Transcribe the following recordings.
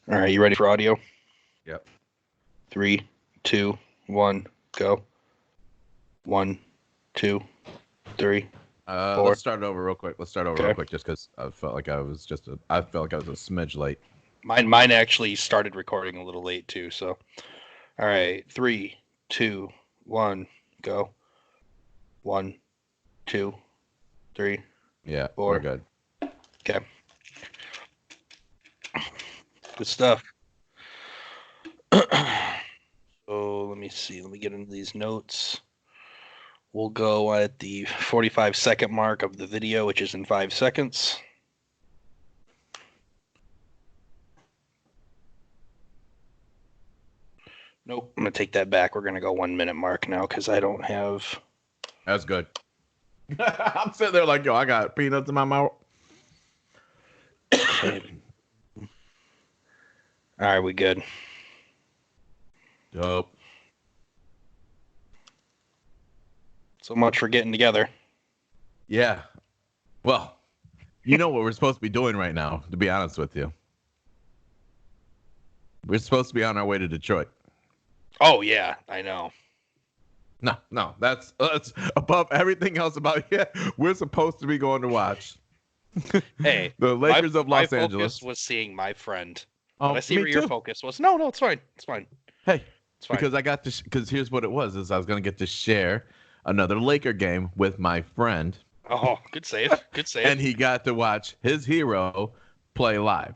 All right, you ready for audio? Yep. 3, 2, 1, go. 1, 2, 3, 4. Let's start it over real quick. Okay. Just because I felt like I was I felt like I was a smidge late. Mine actually started recording a little late too. So, all right, 3, 2, 1, go. 1, 2, 3, Yeah, 4. we're good. Okay. Good stuff. So let me see. Let me get into these notes. We'll go at the 45-second mark of the video, which is in 5 seconds. Nope, I'm going to take that back. We're going to go 1 minute mark now because I don't have... That's good. I'm sitting there like, yo, I got peanuts in my mouth. Okay. All right, we good. Dope. So much for getting together. Yeah. Well, you know what we're supposed to be doing right now, to be honest with you. We're supposed to be on our way to Detroit. Oh, yeah, I know. No, that's above everything else about it. We're supposed to be going to watch Hey, the Lakers of Los my Angeles. focus was seeing my friend. But I see Me where your too. focus was. No, it's fine. It's fine. Hey, It's fine. because I got to, because here's what it was, is I was going to get to share another Laker game with my friend. Oh, good save. Good save. And he got to watch his hero play live.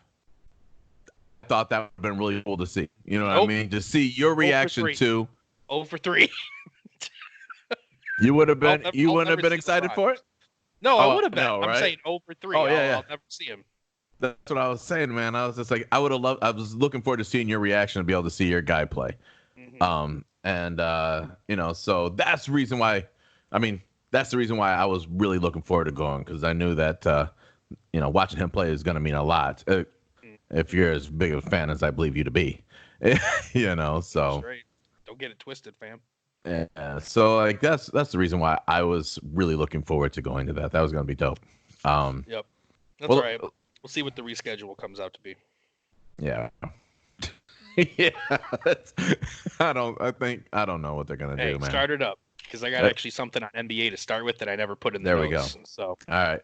I thought that would have been really cool to see. You know what I mean? To see your reaction to 0 for 3. You would have been I'll wouldn't have never been see excited LeBron. for it? No, I would have been. No, I'm right? saying 0 for 3. Oh, yeah. I'll never see him. That's what I was saying, man. I was just like, I would have loved. I was looking forward to seeing your reaction and be able to see your guy play. Mm-hmm. So that's the reason why. I mean, that's the reason why I was really looking forward to going, because I knew that watching him play is going to mean a lot. If you're as big of a fan as I believe you to be, So That's right. Don't get it twisted, fam. yeah. So like that's the reason why I was really looking forward to going to that. That was going to be dope. Yep. That's Well, all right. We'll see what the reschedule comes out to be. Yeah. Yeah. I don't know what they're gonna do, man. Start it up, because I got actually something on NBA to start with that I never put in the There notes. we go. So all right.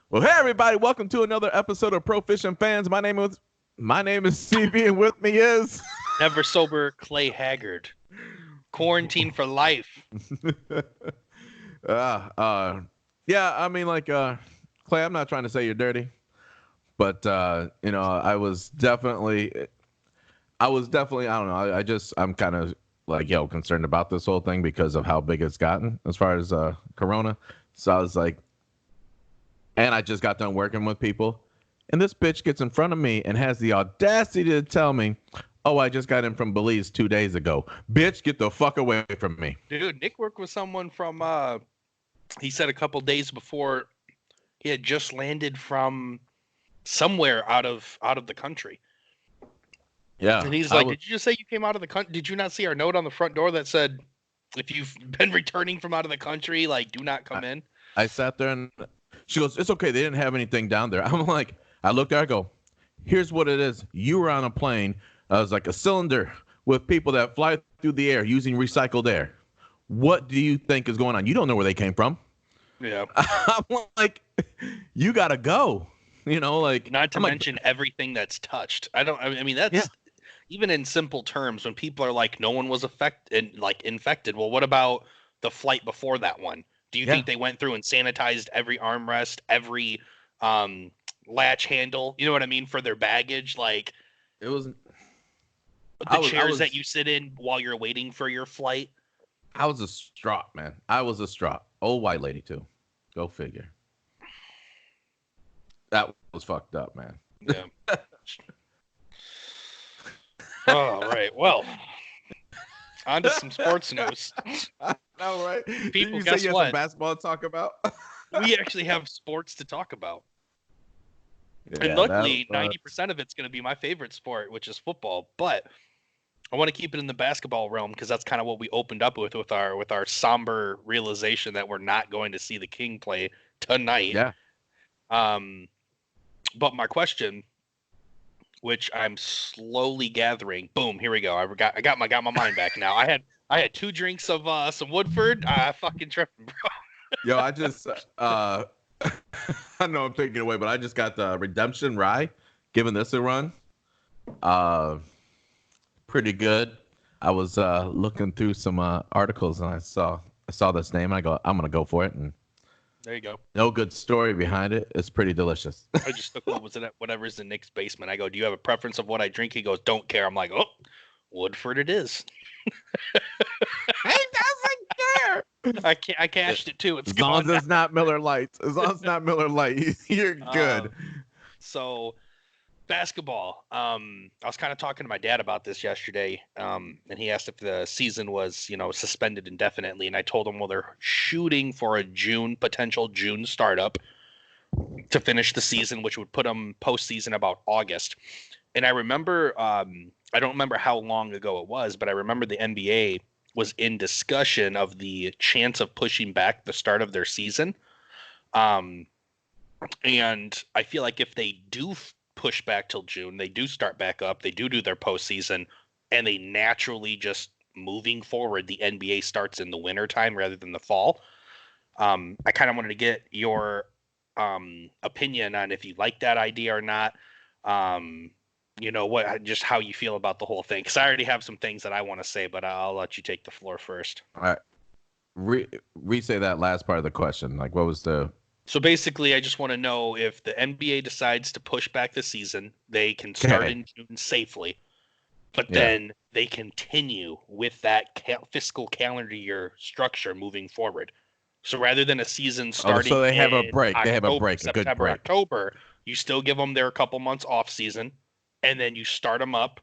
Well, hey everybody, welcome to another episode of Pro Fishing Fans. My name is CB, and with me is never sober Clay Haggard. Quarantine for life. Yeah, I mean, like, Clay, I'm not trying to say you're dirty, but I was definitely, I don't know, I'm kind of like, concerned about this whole thing because of how big it's gotten as far as Corona. So I was like, and I just got done working with people, and this bitch gets in front of me and has the audacity to tell me, oh, I just got in from Belize 2 days ago. Bitch, get the fuck away from me. Dude, Nick worked with someone from, he said a couple days before he had just landed from somewhere out of the country. Yeah. And he's like, did you just say you came out of the country? Did you not see our note on the front door that said, if you've been returning from out of the country, like, do not come in? I sat there and she goes, it's okay. They didn't have anything down there. I'm like, I looked there, I go, here's what it is. You were on a plane. I was like a cylinder with people that fly through the air using recycled air. What do you think is going on? You don't know where they came from. Yeah. I'm like, you got to go. Not to mention everything that's touched. I mean, that's even in simple terms, when people are like, no one was infected. Well, what about the flight before that one? Do you think they went through and sanitized every armrest, every latch handle? You know what I mean? For their baggage, like it was the chairs that you sit in while you're waiting for your flight. I was distraught, man. I was distraught. Old white lady too. Go figure. That was fucked up, man. Yeah. All right. Well, on to some sports news. I know, right? People, did you guess say you what? Had some basketball to talk about? We actually have sports to talk about. Yeah, and luckily, 90% of it's going to be my favorite sport, which is football. But I want to keep it in the basketball realm because that's kind of what we opened up with our somber realization that we're not going to see the King play tonight. Yeah. But my question, which I'm slowly gathering. Boom, here we go. I got my mind back now. I had 2 drinks of some Woodford. Fucking tripping, bro. Yo, I just I know I'm taking it away, but I just got the Redemption Rye, giving this a run. Uh, Pretty good. I was looking through some articles and I saw this name. I go, I'm gonna go for it, and There you go. no good story behind it. It's pretty delicious. I just took whatever's in Nick's basement. I go, do you have a preference of what I drink? He goes, don't care. I'm like, oh, Woodford it is. He doesn't care. I cashed it too. It's As long gone as now. it's not Miller Lights. As long as it's not Miller Light, you're good. So basketball. I was kind of talking to my dad about this yesterday, and he asked if the season was, suspended indefinitely, and I told him, well, they're shooting for a potential June startup to finish the season, which would put them postseason about August. And I remember, I don't remember how long ago it was, but I remember the NBA was in discussion of the chance of pushing back the start of their season. And I feel like if they do push back till June, they do start back up, they do their postseason, and they naturally just moving forward, the NBA starts in the winter time rather than the fall. I kind of wanted to get your opinion on if you like that idea or not. Just how you feel about the whole thing. Because I already have some things that I want to say, but I'll let you take the floor first. All right. Re-say that last part of the question. Like, what was the... So basically, I just want to know if the NBA decides to push back the season, they can start in June safely, but then they continue with that fiscal calendar year structure moving forward. So rather than a season starting, so they have a break. October, they have a break, September, a good break. October, you still give them their couple months off season, and then you start them up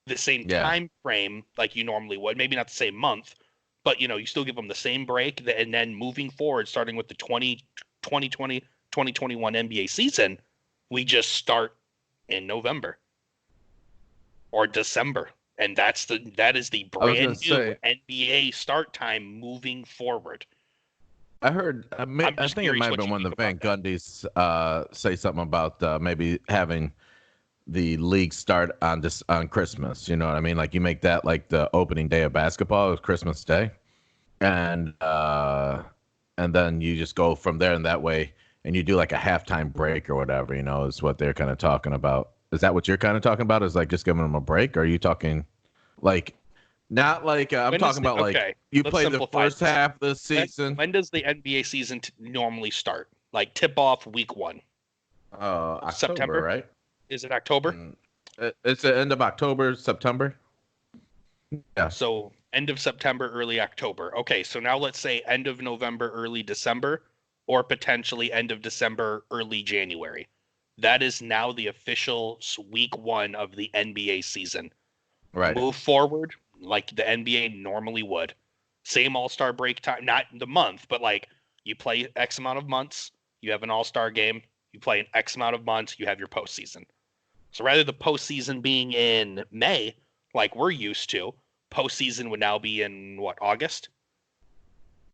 the same time frame like you normally would. Maybe not the same month, but you still give them the same break, and then moving forward, starting with the 2020, 2021 NBA season, we just start in November or December. And that is the brand new NBA start time moving forward. I heard, I think it might have been one of the Van Gundys say something about maybe having the league start on Christmas. You know what I mean? Like you make that like the opening day of basketball is Christmas Day, and then you just go from there in that way, and you do like a halftime break or whatever. Is what they're kind of talking about. Is that what you're kind of talking about? Is like just giving them a break? Or are you talking like? Not like I'm talking about like you play the first half of the season. When does the NBA season normally start? Like tip off week 1. October, September, right? Is it October? It's the end of October, September. Yeah. So end of September, early October. Okay, so now let's say end of November, early December, or potentially end of December, early January. That is now the official week 1 of the NBA season. Right. Move forward like the NBA normally would. Same All-Star break time, not the month, but like you play X amount of months, you have an All-Star game, you play an X amount of months, you have your postseason. So rather the postseason being in May, like we're used to, postseason would now be in August?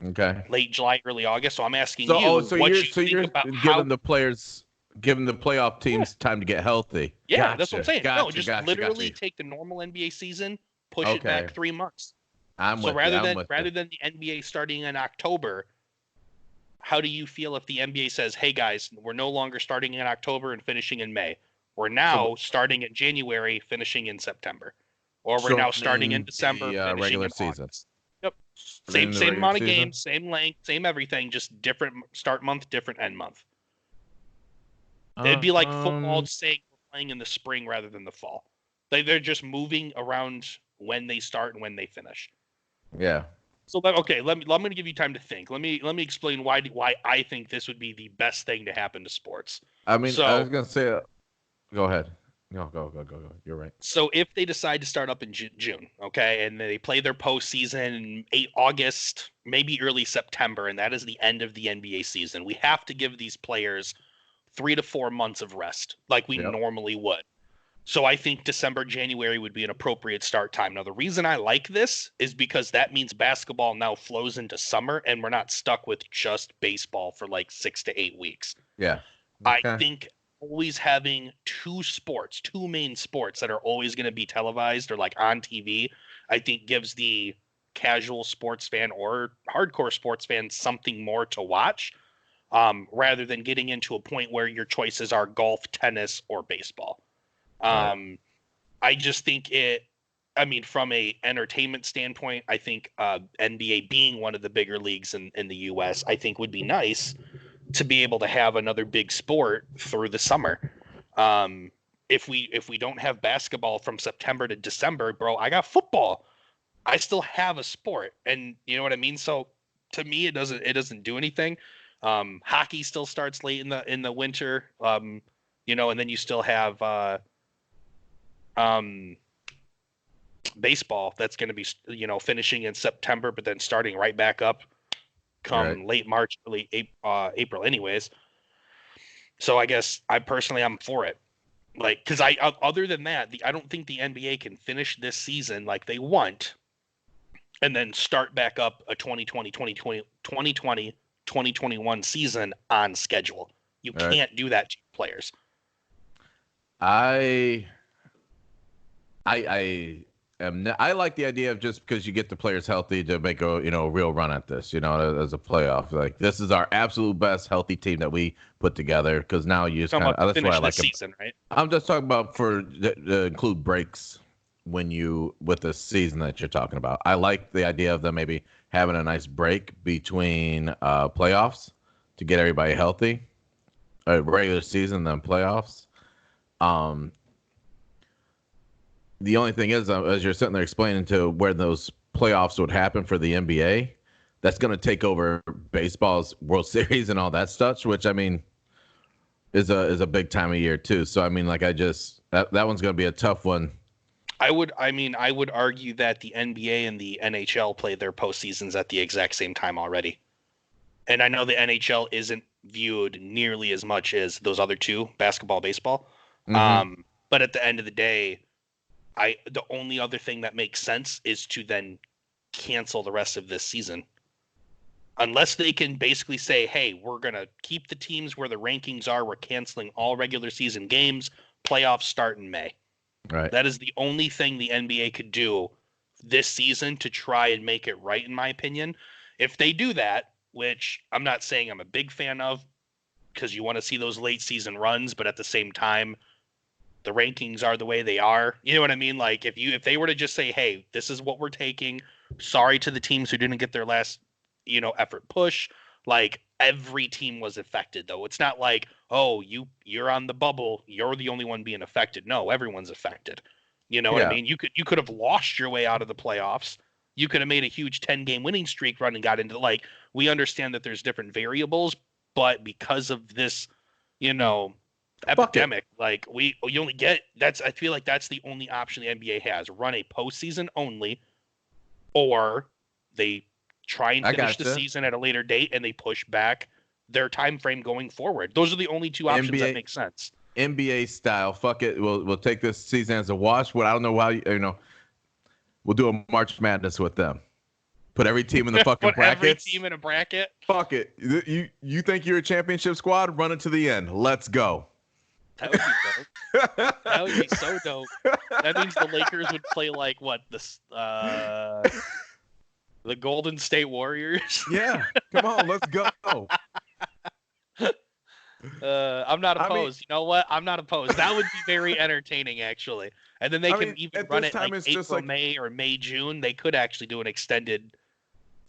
Okay. Late July, early August. So I'm asking so you, you're about giving the players, giving the playoff teams time to get healthy. Yeah, gotcha. That's what I'm saying. Gotcha, just literally take the normal NBA season, push it back 3 months. Rather than the NBA starting in October, how do you feel if the NBA says, "Hey guys, we're no longer starting in October and finishing in May. We're now starting in January, finishing in September, or we're now starting in December, finishing regular in season." August." Yep. Same amount of games, same length, same everything, just different start month, different end month. It'd be like football saying we're playing in the spring rather than the fall. They're just moving around when they start and when they finish. Yeah. So I'm going to give you time to think. Let me explain why I think this would be the best thing to happen to sports. I mean, I was going to say, go ahead. No, go. You're right. So if they decide to start up in June, okay, and they play their postseason in August, maybe early September, and that is the end of the NBA season, we have to give these players 3 to 4 months of rest like we normally would. So I think December, January would be an appropriate start time. Now, the reason I like this is because that means basketball now flows into summer and we're not stuck with just baseball for like 6 to 8 weeks. Yeah. Okay. I think always having two main sports that are always going to be televised or like on TV, I think gives the casual sports fan or hardcore sports fan something more to watch, rather than getting into a point where your choices are golf, tennis, or baseball. Right. I just think I mean, from a entertainment standpoint, I think NBA being one of the bigger leagues in the U.S., I think would be nice to be able to have another big sport through the summer. Um, if we don't have basketball from September to December, bro, I got football. I still have a sport, and you know what I mean. So to me, it doesn't do anything. Hockey still starts late in the winter, and then you still have um, baseball that's going to be finishing in September, but then starting right back up Right. come late March, early April, anyways. So I guess I'm for it. Like, because other than that, I don't think the NBA can finish this season like they want and then start back up a 2021 season on schedule. You Right. can't do that to players. I I like the idea of just because you get the players healthy to make a real run at this, as a playoff. Like this is our absolute best healthy team that we put together because now you just Talking kind about of that's why finish I like this it. season, right? I'm just talking about to include breaks when you with the season that you're talking about. I like the idea of them maybe having a nice break between playoffs to get everybody healthy. A regular season then playoffs. Um, the only thing is, as you're sitting there explaining to where those playoffs would happen for the NBA, that's going to take over baseball's World Series and all that stuff, which I mean is a big time of year too. So I mean, like that one's going to be a tough one. I would argue that the NBA and the NHL play their postseasons at the exact same time already. And I know the NHL isn't viewed nearly as much as those other two, basketball, baseball. Mm-hmm. But at the end of the day, the only other thing that makes sense is to then cancel the rest of this season. Unless they can basically say, hey, we're going to keep the teams where the rankings are. We're canceling all regular season games. Playoffs start in May. Right. That is the only thing the NBA could do this season to try and make it right, in my opinion. If they do that, which I'm not saying I'm a big fan of, because you want to see those late season runs, but at the same time, the rankings are the way they are. You know what I mean? Like if they were to just say, hey, this is what we're taking. Sorry to the teams who didn't get their last, effort push. Like every team was affected though. It's not like, oh, you're on the bubble, you're the only one being affected. No, everyone's affected. You know what I Yeah. mean? You could have lost your way out of the playoffs. You could have made a huge 10-game winning streak run and got into we understand that there's different variables, but because of this, you know, Fuck it. epidemic, like you only get that's I feel like that's the only option the NBA has. Run a postseason only, or they try and I finish the gotcha. season at a later date and they push back their time frame going forward. Those are the only two options that NBA make sense. NBA style. Fuck it. We'll take this season as a wash. What I don't know why we'll do a March Madness with them. Put every team in the fucking Put every brackets. team in a bracket. Fuck it. You think you're a championship squad? Run it to the end. Let's go. That would be dope. That would be so dope. That means the Lakers would play like what the Golden State Warriors. Yeah. Come on, let's go. I'm not I mean, opposed. You know what? I'm not opposed. That would be very entertaining, actually. And then they can even at run this it time like it's just April, like May, or May, June. They could actually do an extended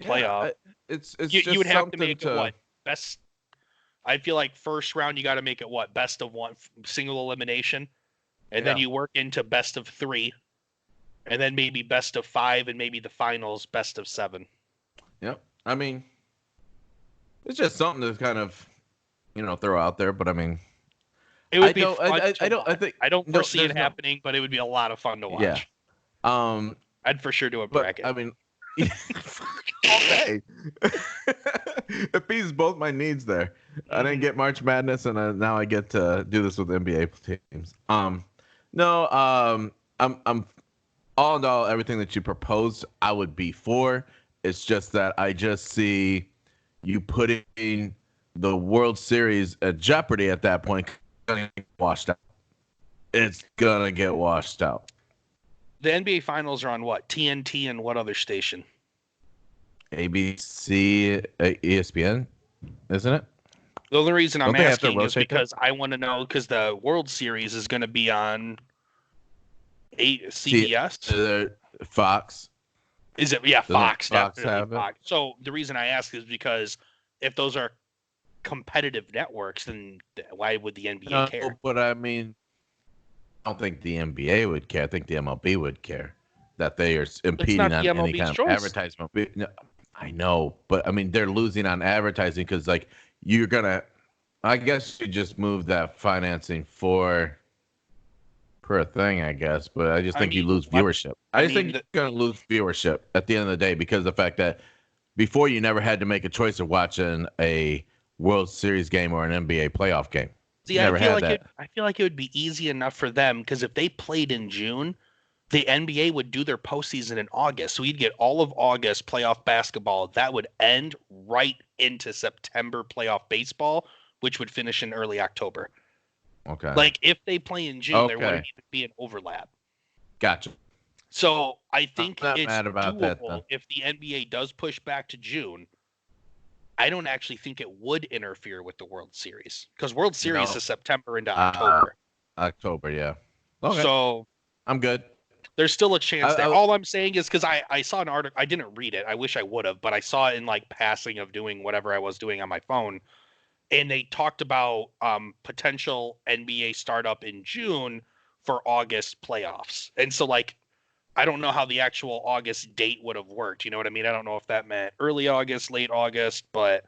playoff. it's You just would have to something make it to what best. I feel like first round you got to make it what best of one, single elimination, and then yeah. you work into best of three, and then maybe best of five, and maybe the finals best of seven. Yep. I mean, it's just something to kind of throw out there, but I mean, It would I be don't fun I to don't I watch. think I don't no foresee it there's no happening, but it would be a lot of fun to yeah. watch. Um I'd for sure do a but bracket. I mean okay. It feeds both my needs there. I didn't get March Madness and now I get to do this with NBA teams. No, I'm all in all, everything that you proposed, I would be for. It's just that I just see you putting the World Series at jeopardy at that point. gonna get washed out. It's gonna get washed out. The NBA Finals are on what? TNT and what other station? ABC, ESPN, isn't it? The only reason I'm asking is rotate because I want to know, because the World Series is going to be on CBS. Fox. Is it? Yeah, Fox, definitely Fox. So the reason I ask is because if those are competitive networks, then why would the NBA care? But I mean, I don't think the NBA would care. I think the MLB would care that they are impeding on any kind of advertisement. No, I know, but I mean, they're losing on advertising because, like, you're gonna. I guess you just move that financing per thing, I guess. But I just think you lose viewership. I just think you're gonna lose viewership at the end of the day because of the fact that before you never had to make a choice of watching a World Series game or an NBA playoff game. See, I feel like it would be easy enough for them because if they played in June, the NBA would do their postseason in August. So we'd get all of August playoff basketball. That would end right into September playoff baseball, which would finish in early October. Okay. Like if they play in June, there wouldn't even be an overlap. Gotcha. So I think it's mad about doable if the NBA does push back to June. I don't actually think it would interfere with the World Series because World Series is September into October. October, yeah. Okay. So I'm good. There's still a chance there. All I'm saying is because I saw an article. I didn't read it. I wish I would have, but I saw it in like passing of doing whatever I was doing on my phone. And they talked about potential NBA startup in June for August playoffs. And so like, I don't know how the actual August date would have worked. You know what I mean? I don't know if that meant early August, late August, but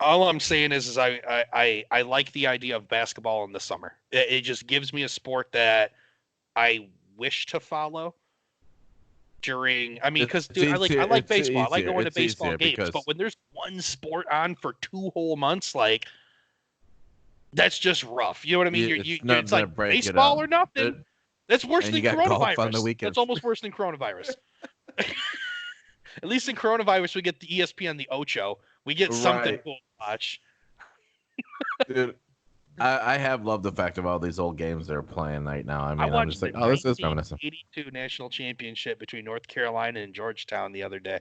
all I'm saying is I like the idea of basketball in the summer. It just gives me a sport that I wish to follow during. I mean, because dude, I like baseball. I like going to baseball games, but when there's one sport on for 2 whole months, like that's just rough. You know what I mean? It's like baseball or nothing. That's worse than coronavirus. That's almost worse than coronavirus. At least in coronavirus, we get the ESPN, the Ocho. We get something cool to watch. Dude, I have loved the fact of all these old games they're playing right now. I mean, I'm just like, this is reminiscent. 1982 national championship between North Carolina and Georgetown the other day.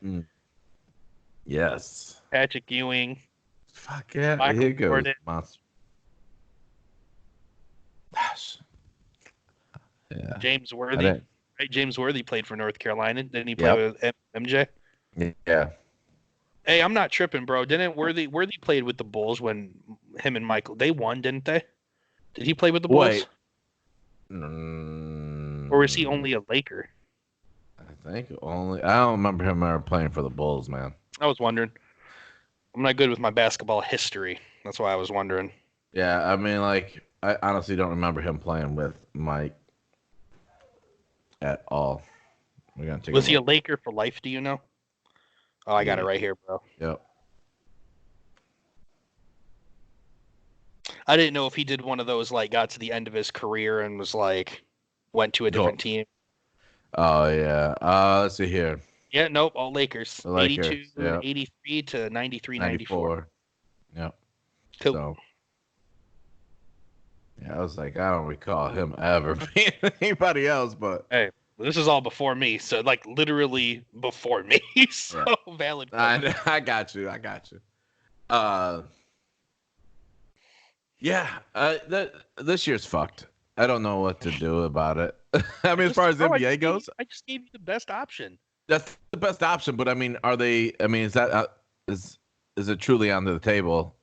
Yes. Patrick Ewing. Fuck yeah. Here goes. Monster. Yeah. James Worthy. Right? James Worthy played for North Carolina. Didn't he play with MJ? Yeah. Hey, I'm not tripping, bro. Didn't Worthy played with the Bulls when him and Michael they won, didn't they? Did he play with the Bulls? Or was he only a Laker? I think only. I don't remember him ever playing for the Bulls, man. I was wondering. I'm not good with my basketball history. That's why I was wondering. Yeah, I mean, like, I honestly don't remember him playing with Mike at all. Was he a Laker for life? Do you know? Oh, I got it right here, bro. Yep. I didn't know if he did one of those, like, got to the end of his career and was like, went to a different team. Oh, yeah. Let's see here. Yeah, nope, all Lakers. The Lakers 82, 83 to 93, 94. Yep. Cool. So, yeah, I was like, I don't recall him ever being anybody else, but. Hey, this is all before me, so, like, literally before me. So, valid. I got you. Yeah, this year's fucked. I don't know what to do about it. I mean, as far as NBA goes, I just gave you the best option. That's the best option, but I mean, is that is it truly on the table?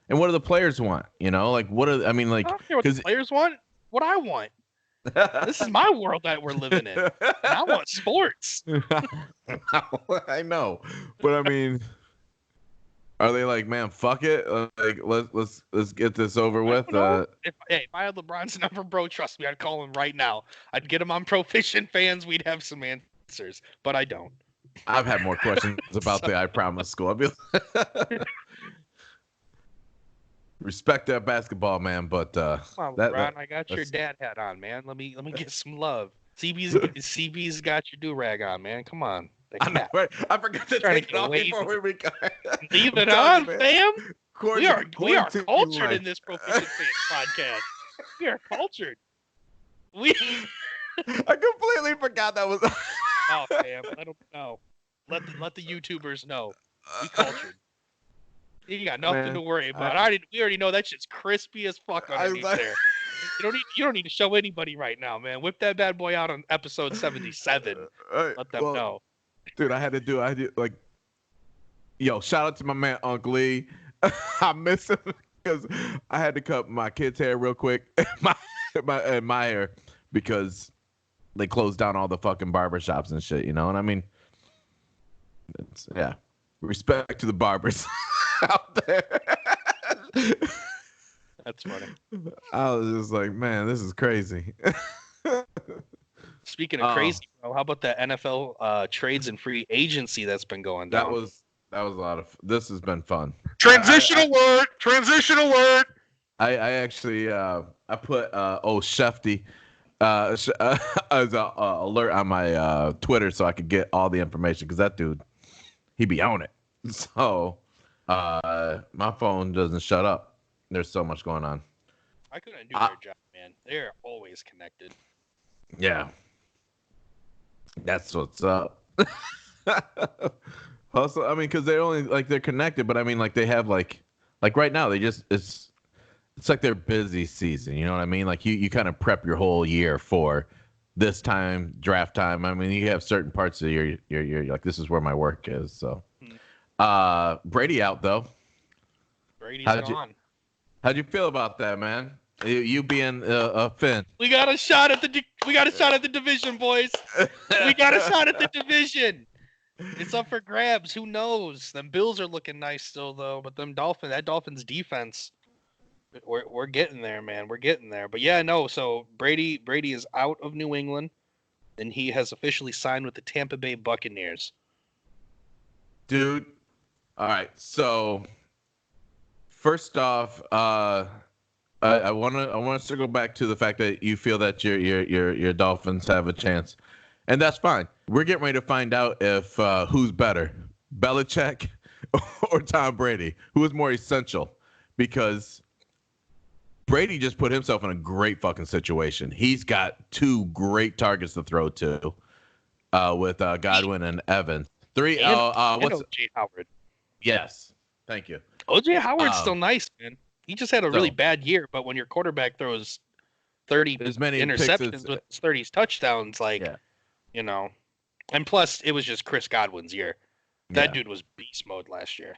And what do the players want? You know, like I don't care what the players want. What I want. This is my world that we're living in. And I want sports. I know, but I mean. Are they like, man, fuck it? Like, let's get this over with. If I had LeBron's number, bro, trust me, I'd call him right now. I'd get him on Proficient Fans. We'd have some answers, but I don't. I've had more questions about the I Promise School. I'd be like, respect that basketball, man, but come on, LeBron, I got your dad hat on, man. Let me get some love. CB's got your do rag on, man. Come on. I forgot to take it off before we record. Leave it on, fam. We are cultured in this Proficient Fans podcast. We are cultured. I completely forgot that was. Oh, fam, let them know. Let the YouTubers know. We cultured. You got nothing to worry about. We already know that shit's crispy as fuck underneath there. You don't need to show anybody right now, man. Whip that bad boy out on episode 77. Let them know. Dude, I did like, yo, shout out to my man Uncle Lee. I miss him because I had to cut my kid's hair real quick, my hair, because they closed down all the fucking barbershops and shit, you know? And I mean, respect to the barbers out there. That's funny. I was just like, man, this is crazy. Speaking of crazy, bro, how about the NFL trades and free agency that's been going down? That was a lot of. This has been fun. Transition alert! Transition alert! I actually I put Shefty as a alert on my Twitter so I could get all the information because that dude, he be on it. So my phone doesn't shut up. There's so much going on. I couldn't do their job, man. They're always connected. Yeah. That's what's up. Also, I mean, because they only they're connected, but I mean, they have like right now they just it's like their busy season. You know what I mean? Like you kind of prep your whole year for this time, draft time. I mean, you have certain parts of your like this is where my work is. So, Brady out though. Brady's gone. How'd you feel about that, man? You being a Finn. We got a shot at the division, boys. We got a shot at the division. It's up for grabs. Who knows? Them Bills are looking nice still, though. But that Dolphins defense, we're getting there, man. We're getting there. But yeah, no. So Brady is out of New England, and he has officially signed with the Tampa Bay Buccaneers. Dude, all right. So first off, I want to circle back to the fact that you feel that your Dolphins have a chance, and that's fine. We're getting ready to find out if who's better, Belichick or Tom Brady, who is more essential, because Brady just put himself in a great fucking situation. He's got two great targets to throw to, with Godwin and Evans. What's O.J. Howard? Yes, thank you. O.J. Howard's still nice, man. He just had a really bad year, but when your quarterback throws 30 interceptions with 30 touchdowns, you know. And plus, it was just Chris Godwin's year. That dude was beast mode last year.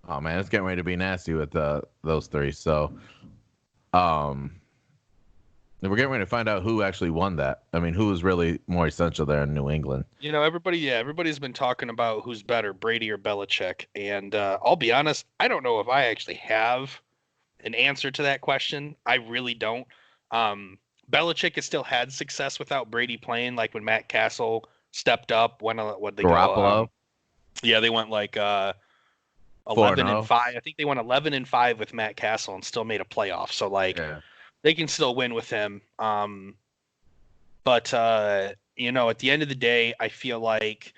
Oh, man, it's getting ready to be nasty with those three. So, we're getting ready to find out who actually won that. I mean, who was really more essential there in New England? You know, everybody's been talking about who's better, Brady or Belichick. And I'll be honest, I don't know if I actually have an answer to that question. I really don't. Belichick has still had success without Brady playing, like when Matt Castle stepped up. When they Garoppolo? They went 11-5. I think they went 11-5 with Matt Castle and still made a playoff. So they can still win with him. But at the end of the day, I feel like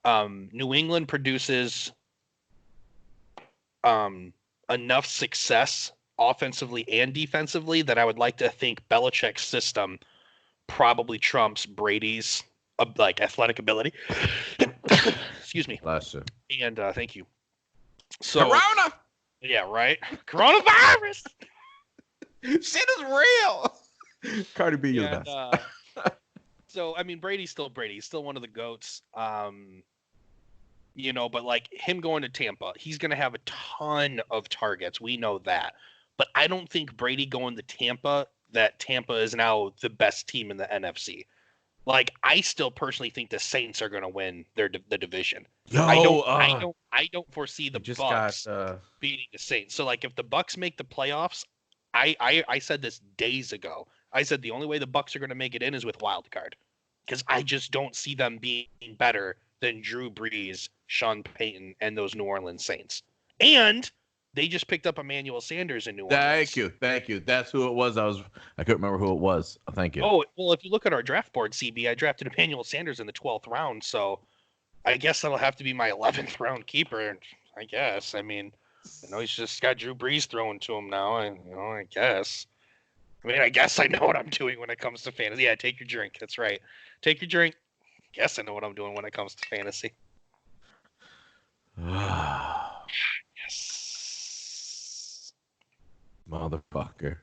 New England produces enough success offensively and defensively that I would like to think Belichick's system probably trumps Brady's athletic ability. Excuse me. Last year. And thank you. So Corona. Yeah, right. Coronavirus. Shit is real. Cardi B is best. So I mean, Brady's still Brady. He's still one of the GOATs. But him going to Tampa, he's going to have a ton of targets. We know that. But I don't think Brady going to Tampa, that Tampa is now the best team in the NFC. I still personally think the Saints are going to win the division. I don't foresee the Bucks beating the Saints. So if the Bucks make the playoffs, I said this days ago. I said the only way the Bucks are going to make it in is with wild card, because I just don't see them being better than Drew Brees, Sean Payton, and those New Orleans Saints. And they just picked up Emmanuel Sanders in New Orleans. Thank you. That's who it was. I couldn't remember who it was. Thank you. Oh, well, if you look at our draft board, CB, I drafted Emmanuel Sanders in the 12th round, so I guess that'll have to be my 11th round keeper, I guess. I mean, He's just got Drew Brees throwing to him now, and I guess. I guess I know what I'm doing when it comes to fantasy. Yeah, take your drink. That's right. Take your drink. Guess I know what I'm doing when it comes to fantasy. Yes. Motherfucker.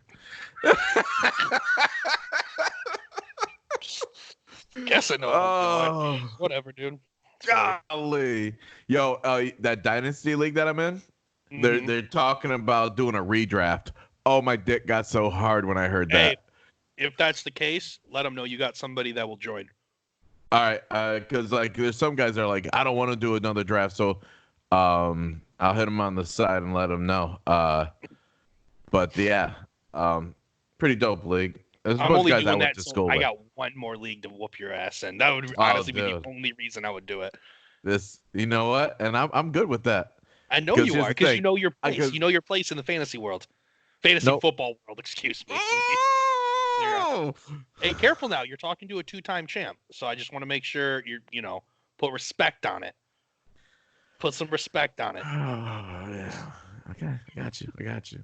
Guess I know what I'm doing. Whatever, dude. Golly. Yo, that Dynasty League that I'm in, they're talking about doing a redraft. Oh, my dick got so hard when I heard that. If that's the case, let them know you got somebody that will join. All right, because there's some guys that are like, I don't want to do another draft, so I'll hit them on the side and let them know. But yeah, pretty dope league. There's I'm only guys doing I went that to so school I with. got one more league to whoop your ass in. That would honestly be the only reason I would do it. You know what? And I'm good with that. I know you are, because you know your place. You know your place in the fantasy world. Fantasy football world, excuse me. Hey, careful now. You're talking to a 2-time champ. So I just want to make sure put respect on it. Put some respect on it. Oh, yeah. Okay. I got you.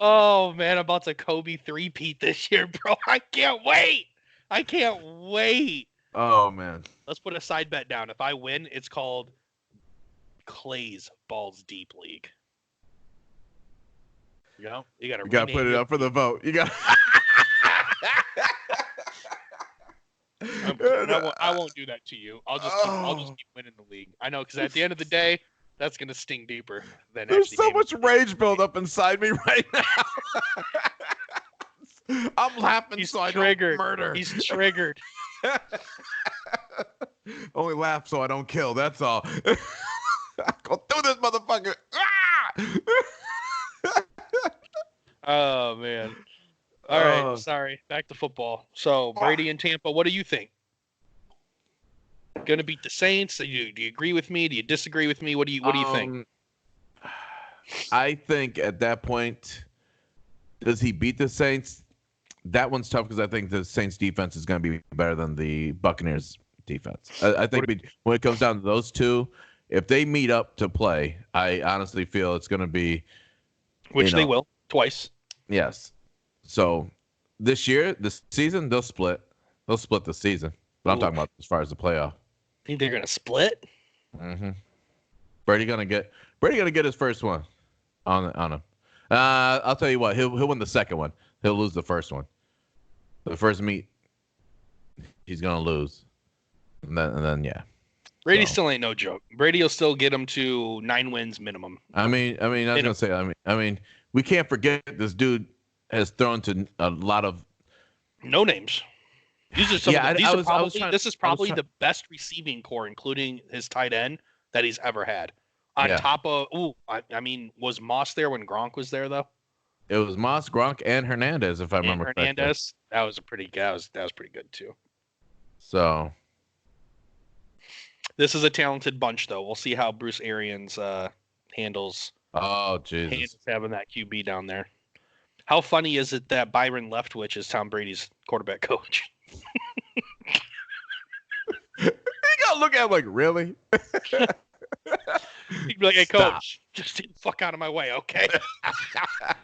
Oh, man. I'm about to Kobe 3-peat this year, bro. I can't wait. Oh, man. Let's put a side bet down. If I win, it's called Clay's Balls Deep League. You got to put it up for the vote. You got. I won't do that to you. I'll just keep winning the league. I know, because at the end of the day, that's gonna sting deeper than. There's so much rage build up inside me right now. I'm laughing. He's so triggered. I don't murder. He's triggered. Only laugh so I don't kill. That's all. Go through this motherfucker. Oh man. All right. Sorry. Back to football. So Brady and Tampa. What do you think? Going to beat the Saints? Do you agree with me? Do you disagree with me? What do you think? I think at that point, does he beat the Saints? That one's tough because I think the Saints defense is going to be better than the Buccaneers defense. I think when it comes down to those two, if they meet up to play, I honestly feel it's going to be. Which they will twice. Yes. So this season, they'll split. They'll split the season. But I'm talking about as far as the playoff. Think they're gonna split? Mm-hmm. Brady gonna get his first one on him. I'll tell you what, he'll win the second one. He'll lose the first one. The first meet, he's gonna lose, and then yeah. Brady still ain't no joke. Brady will still get him to 9 wins minimum. I was gonna say, we can't forget this dude has thrown to a lot of no names. These are some. This is probably the best receiving core, including his tight end, that he's ever had. On top of, was Moss there when Gronk was there though? It was Moss, Gronk, and Hernandez, if I remember correctly. Hernandez, that was pretty good too. So, this is a talented bunch, though. We'll see how Bruce Arians handles. Oh, Jesus! Having that QB down there. How funny is it that Byron Leftwich is Tom Brady's quarterback coach? You gotta look at him like, really? He'd be like, "Hey, coach, just get the fuck out of my way, okay?"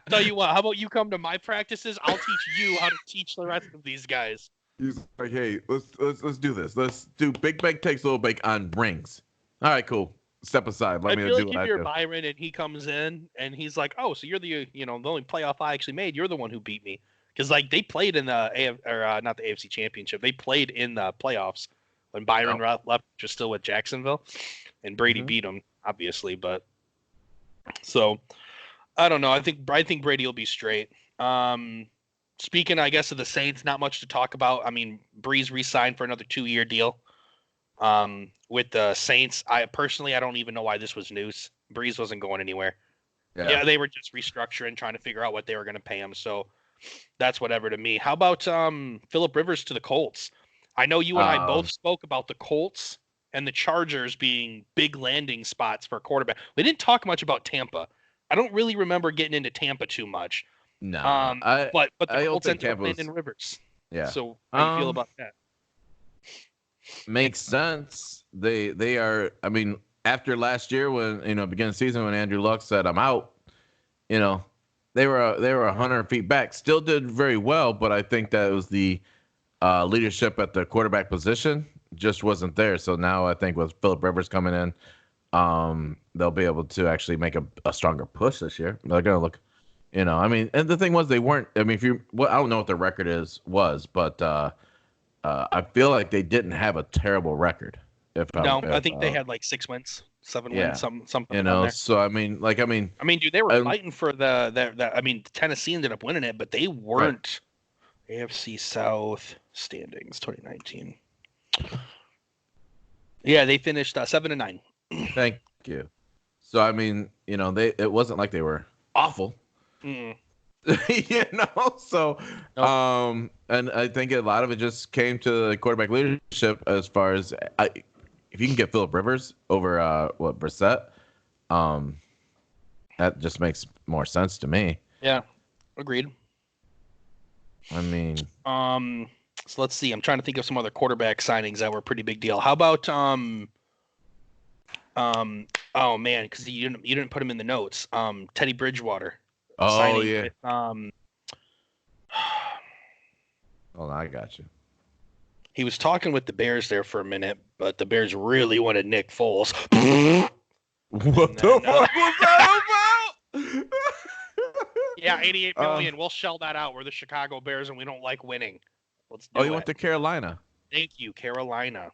Tell you what, how about you come to my practices? I'll teach you how to teach the rest of these guys. He's like, "Hey, let's do this. Let's do Big Bang takes Little Bake on rings." All right, cool. Step aside. Let me do what I do. If you're Byron and he comes in and he's like, "Oh, so you're the only playoff I actually made. You're the one who beat me." Because they played in the not the AFC Championship. They played in the playoffs when Byron left, just still with Jacksonville, and Brady beat him, obviously. But so I don't know. I think Brady will be straight. Speaking, I guess, of the Saints, not much to talk about. I mean, Breeze re-signed for another 2-year deal. With the Saints, I don't even know why this was news. Breeze wasn't going anywhere. Yeah, they were just restructuring, trying to figure out what they were going to pay him. So that's whatever to me. How about Phillip Rivers to the Colts? I know you and I both spoke about the Colts and the Chargers being big landing spots for a quarterback. We didn't talk much about Tampa. I don't really remember getting into Tampa too much. No, but the Colts ended up landing Rivers. Yeah. So how do you feel about that? Makes sense. They are. I mean, after last year when beginning of the season when Andrew Luck said I'm out, they were 100 feet back. Still did very well, but I think that it was the leadership at the quarterback position just wasn't there. So now I think with Phillip Rivers coming in, they'll be able to actually make a stronger push this year. They're gonna look, and the thing was they weren't. I mean, I don't know what their record was, but I feel like they didn't have a terrible record. I think they had like 6 wins, 7 wins, something around there. So I mean, dude, they were fighting for the. I mean, Tennessee ended up winning it, but they weren't. Right. AFC South standings 2019. Yeah, they finished 7-9. Thank you. So I mean, it wasn't like they were awful. So nope. And I think a lot of it just came to the quarterback leadership as far as if you can get Phillip Rivers over Brissett, that just makes more sense to me. Yeah, agreed. I mean, so let's see. I'm trying to think of some other quarterback signings that were a pretty big deal. How about oh man, because you didn't put him in the notes. Teddy Bridgewater. Oh yeah. With, hold on, I got you. He was talking with the Bears there for a minute, but the Bears really wanted Nick Foles. What the fuck was that about? Yeah, $88 million. We'll shell that out. We're the Chicago Bears, and we don't like winning. Let's do it. You went to Carolina. Thank you, Carolina.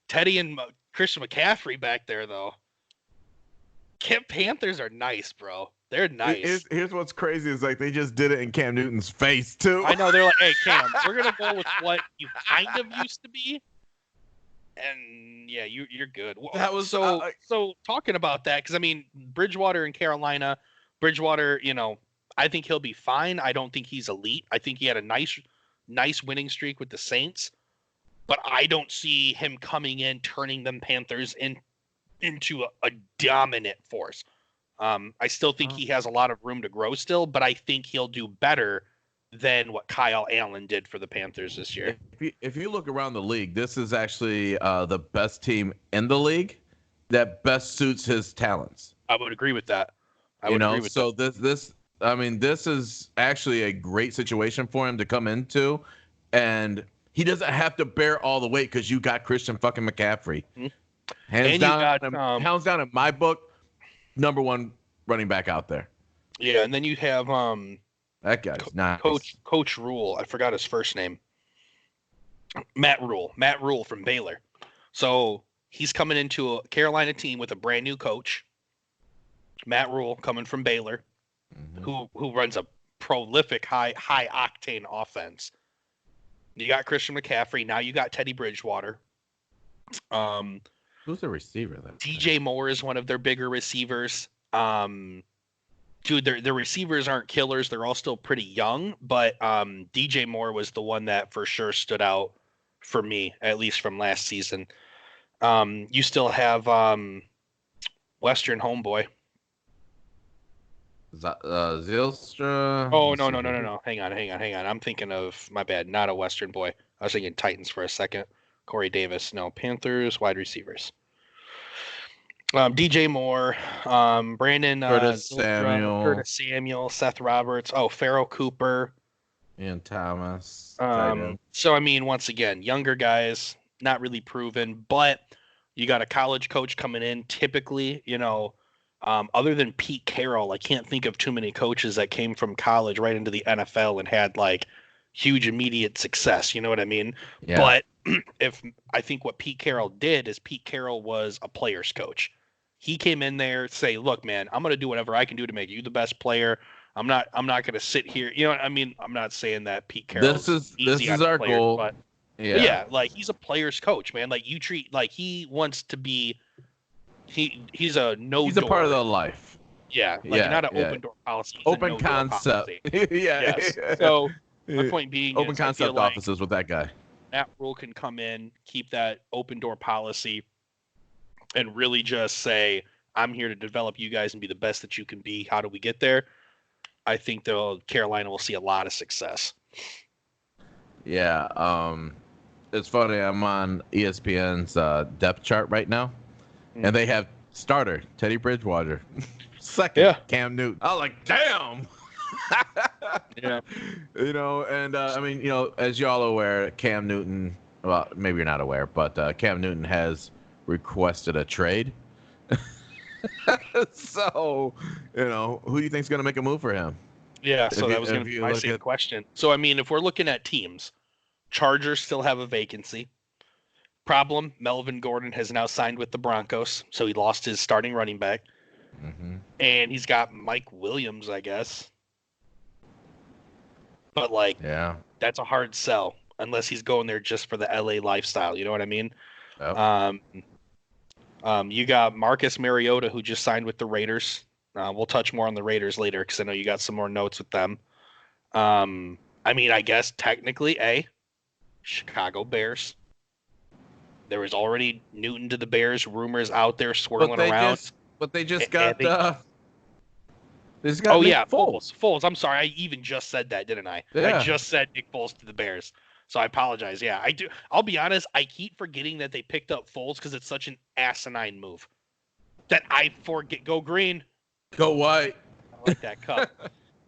Teddy and Christian McCaffrey back there, though. Panthers are nice, bro. They're nice. Here's what's crazy is like they just did it in Cam Newton's face too. I know, they're like, hey Cam, we're gonna go with what you kind of used to be, and yeah, you're good. That was so talking about that because I mean Bridgewater in Carolina, Bridgewater, I think he'll be fine. I don't think he's elite. I think he had a nice winning streak with the Saints, but I don't see him coming in turning them Panthers into a dominant force. I still think he has a lot of room to grow still, but I think he'll do better than what Kyle Allen did for the Panthers this year. If you look around the league, this is actually the best team in the league that best suits his talents. I would agree with that. This is actually a great situation for him to come into, and he doesn't have to bear all the weight because you got Christian fucking McCaffrey. Mm-hmm. Hands down in my book, number one running back out there. Yeah, and then you have that guy's nice. Coach Rule. I forgot his first name. Matt Rule from Baylor. So he's coming into a Carolina team with a brand new coach. Matt Rule coming from Baylor, who runs a prolific high octane offense. You got Christian McCaffrey. Now you got Teddy Bridgewater. Who's the receiver? DJ Moore is one of their bigger receivers. Dude, their receivers aren't killers. They're all still pretty young, but DJ Moore was the one that for sure stood out for me, at least from last season. You still have Western homeboy. Zylstra. Oh, no. Hang on. I'm thinking of, my bad, not a Western boy. I was thinking Titans for a second. Corey Davis. No, Panthers wide receivers. DJ Moore, Brandon Curtis Samuel, Seth Roberts. Oh, Pharaoh Cooper, Ian Thomas. So I mean, once again, younger guys, not really proven, but you got a college coach coming in. Typically, other than Pete Carroll, I can't think of too many coaches that came from college right into the NFL and had like huge immediate success. You know what I mean? Yeah. But I think what Pete Carroll did is Pete Carroll was a player's coach. He came in there, say, look, man, I'm going to do whatever I can do to make you the best player. I'm not going to sit here. You know what I mean? I'm not saying that Pete Carroll. This is our goal. But yeah, like he's a player's coach, man. Like you treat, like he wants to be. He's a no. He's a part of the life. Yeah, like not an open door policy. Open concept. Yeah. Yes. So my point being, open concept offices with that guy. Matt Rule can come in, keep that open door policy, and really just say, I'm here to develop you guys and be the best that you can be. How do we get there? I think Carolina will see a lot of success. Yeah. It's funny. I'm on ESPN's depth chart right now, and they have starter Teddy Bridgewater, second Cam Newton. I was like, damn. Yeah. And I mean, as y'all are aware, Cam Newton. Well, maybe you're not aware, but Cam Newton has requested a trade. So, who do you think's going to make a move for him? Yeah. So that was going to be my same question. So I mean, if we're looking at teams, Chargers still have a vacancy. Problem: Melvin Gordon has now signed with the Broncos, so he lost his starting running back, and he's got Mike Williams, I guess. But that's a hard sell unless he's going there just for the LA lifestyle. You know what I mean? Yep. You got Marcus Mariota, who just signed with the Raiders. We'll touch more on the Raiders later because I know you got some more notes with them. I mean, I guess technically, Chicago Bears. There was already Newton to the Bears rumors out there swirling around. But they just got. Foles. Foles. I'm sorry. I even just said that, didn't I? Yeah. I just said Nick Foles to the Bears. So I apologize. Yeah, I do. I'll be honest. I keep forgetting that they picked up Foles because it's such an asinine move that I forget. Go green. Go white. I like that cup.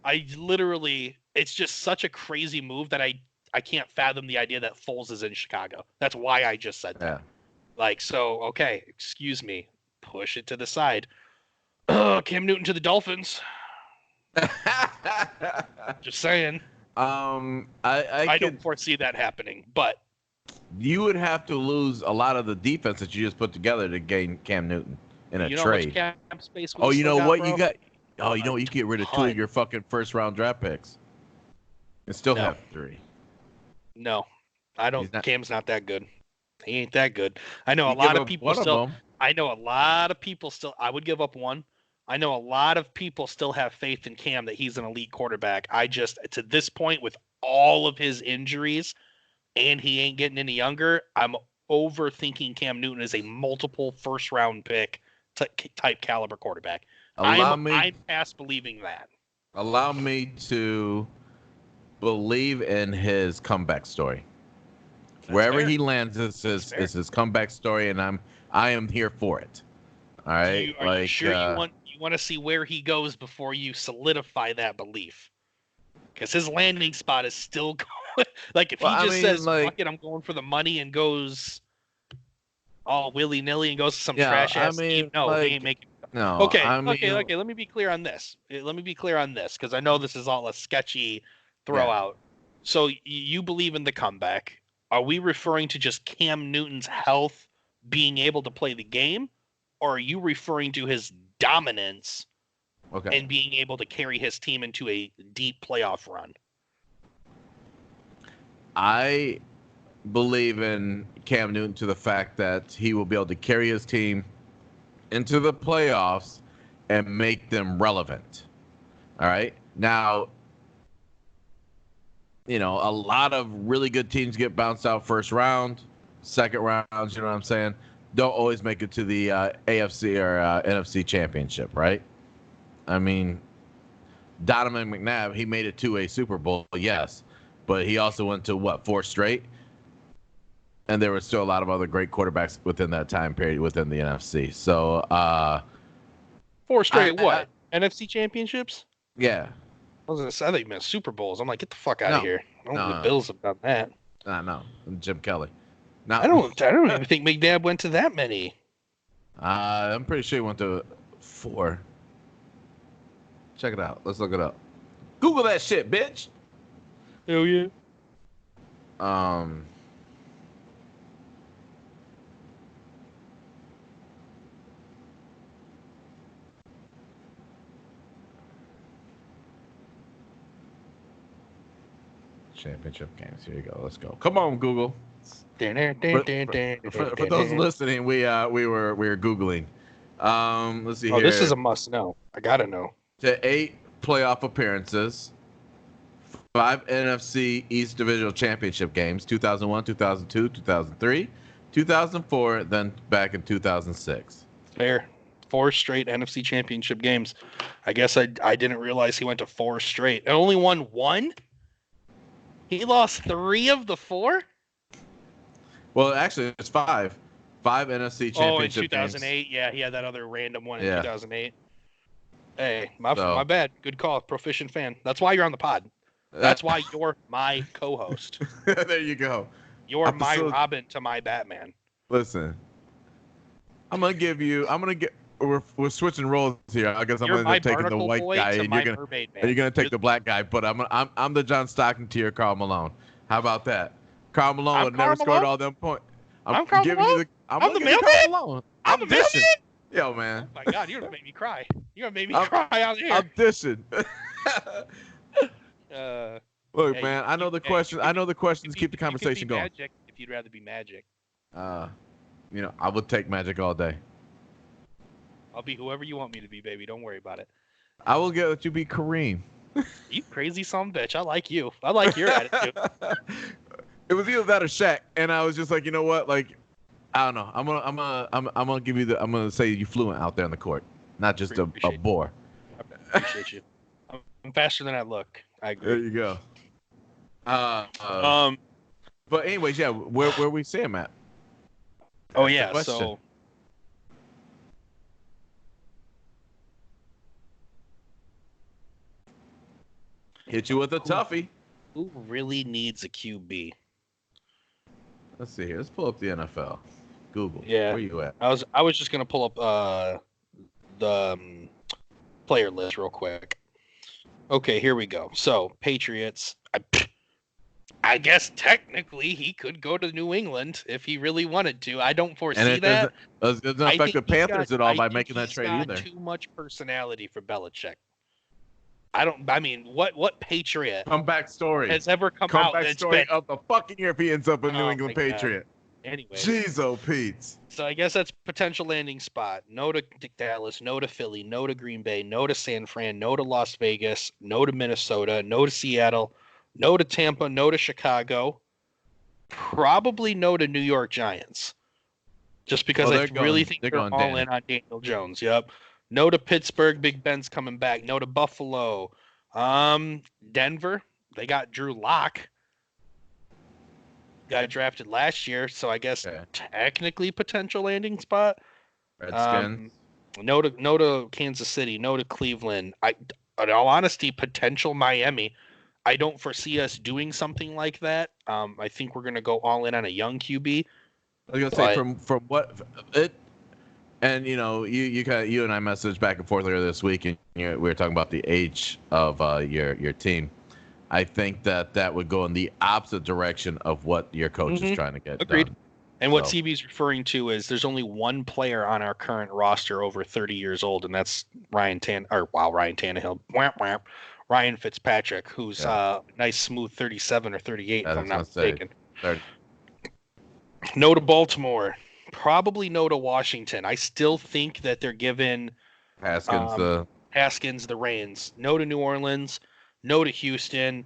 It's just such a crazy move that I can't fathom the idea that Foles is in Chicago. That's why I just said that. Okay, excuse me. Push it to the side. Cam Newton to the Dolphins. Just saying. I don't foresee that happening, but you would have to lose a lot of the defense that you just put together to gain Cam Newton in a trade. Cap space you know what? You got. Oh, you know what? You get rid of 2 of your fucking first-round draft picks, and still have 3. No, I don't. Cam's not that good. He ain't that good. I know a lot of people still. I would give up 1. I know a lot of people still have faith in Cam that he's an elite quarterback. I just, to this point, with all of his injuries, and he ain't getting any younger, I'm overthinking Cam Newton as a multiple first-round pick type caliber quarterback. I'm past believing that. Allow me to believe in his comeback story. Wherever he lands is his comeback story, and I am here for it. All right. Are you sure you want to see where he goes before you solidify that belief? Because his landing spot is still going. If he says, "Fuck it, I'm going for the money," and goes all willy nilly and goes to some trash ass team, he ain't making. No. Okay. Let me be clear on this. Because I know this is all a sketchy throw out. So you believe in the comeback? Are we referring to just Cam Newton's health being able to play the game? Or are you referring to his dominance and being able to carry his team into a deep playoff run? I believe in Cam Newton to the fact that he will be able to carry his team into the playoffs and make them relevant. All right? Now, a lot of really good teams get bounced out first round, second rounds, you know what I'm saying? Don't always make it to the AFC or NFC championship, right? I mean, Donovan McNabb, he made it to a Super Bowl, yes, but he also went to 4 straight? And there were still a lot of other great quarterbacks within that time period within the NFC. So, 4 straight NFC championships? Yeah. I thought you meant Super Bowls. I'm like, get the fuck out of here. The Bills have done that. No, Jim Kelly. I don't even think McNabb went to that many. I'm pretty sure he went to 4. Check it out. Let's look it up. Google that shit, bitch. Hell yeah. Championship games. Here you go. Let's go. Come on, Google. For those listening, we were Googling. Let's see here. This is a must know. I gotta know. To 8 playoff appearances, 5 NFC East Divisional Championship games, 2001, 2002, 2003, 2004, then back in 2006. Fair. 4 straight NFC Championship games. I guess I didn't realize he went to 4 straight. And only won 1? He lost 3 of the 4? Well, actually, it's five. Five NFC championship games. In 2008. Yeah, he had that other random one in Yeah. 2008. Hey, my bad. Good call. Proficient fan. That's why you're on the pod. That's why you're my co-host. There you go. You're my Robin to my Batman. Listen, I'm gonna get. We're switching roles here. I guess I'm You're gonna end up taking the white guy, and you're gonna take the black guy. But I'm the John Stockton to your Carl Malone. How about that? Carl Malone would never scored all them points. I'm Carl Malone. I'm the mailman. I'm the mailman. Yo, man. Oh my God, you're gonna make me cry. You're gonna make me cry out here. I'm dishing. Look, hey, man. I know the questions. I know the questions keep the conversation going. Magic, if you'd rather be Magic. I would take Magic all day. I'll be whoever you want me to be, baby. Don't worry about it. I will let you be Kareem. You crazy son of a bitch. I like you. I like your attitude. It was either that or Shaq, and I was just like, you know what? Like, I don't know. I'm gonna give you I'm gonna say you fluent out there on the court, not just a bore. I appreciate you. I'm faster than I look. I agree. There you go. But anyways, yeah, where we see him at? Oh yeah, so. Hit you with a toughie. Who really needs a QB? Let's see here. Let's pull up the NFL. Google. Yeah. Where you at? I was just gonna pull up the player list real quick. Okay, here we go. So Patriots. I guess technically he could go to New England if he really wanted to. I don't foresee that. It doesn't affect the Panthers at all by making that trade either. Too much personality for Belichick. I mean, what Patriot comeback story has ever come out that's story of the fucking year if he ends up a New England Patriot? Anyway. Jeez, oh Pete. So I guess that's potential landing spot. No to Dallas, no to Philly, no to Green Bay, no to San Fran, no to Las Vegas, no to Minnesota, no to Seattle, no to Tampa, no to Chicago. Probably no to New York Giants. Just because I really think they're all in on Daniel Jones. Yep. No to Pittsburgh. Big Ben's coming back. No to Buffalo. Denver. They got Drew Lock. Got drafted last year, so I guess technically potential landing spot. Redskins. No to Kansas City. No to Cleveland. In all honesty, potential Miami. I don't foresee us doing something like that. I think we're gonna go all in on a young QB. I was gonna say from what it. And you and I messaged back and forth earlier this week, and we were talking about the age of your team. I think that would go in the opposite direction of what your coach is trying to get done. And what CB's referring to is there's only one player on our current roster over 30 years old, and that's Ryan Tannehill. Ryan Fitzpatrick, who's nice smooth 37 or 38, if I'm not mistaken. No to Baltimore. Probably no to Washington. I still think that they're giving Haskins the reins. No to New Orleans. No to Houston.